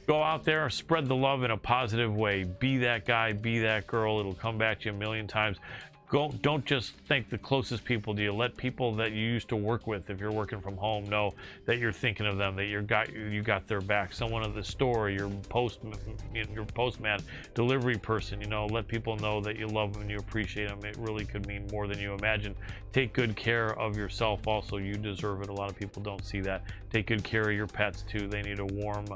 go out there, spread the love in a positive way. Be that guy, be that girl. It'll come back to you a million times. don't just thank the closest people to you. Let people that you used to work with, if you're working from home, know that you're thinking of them, that you got their back. Someone at the store, your postman, delivery person, let people know that you love them and you appreciate them. It really could mean more than you imagine. Take good care of yourself also. You deserve it. A lot of people don't see that. Take good care of your pets too. They need a warm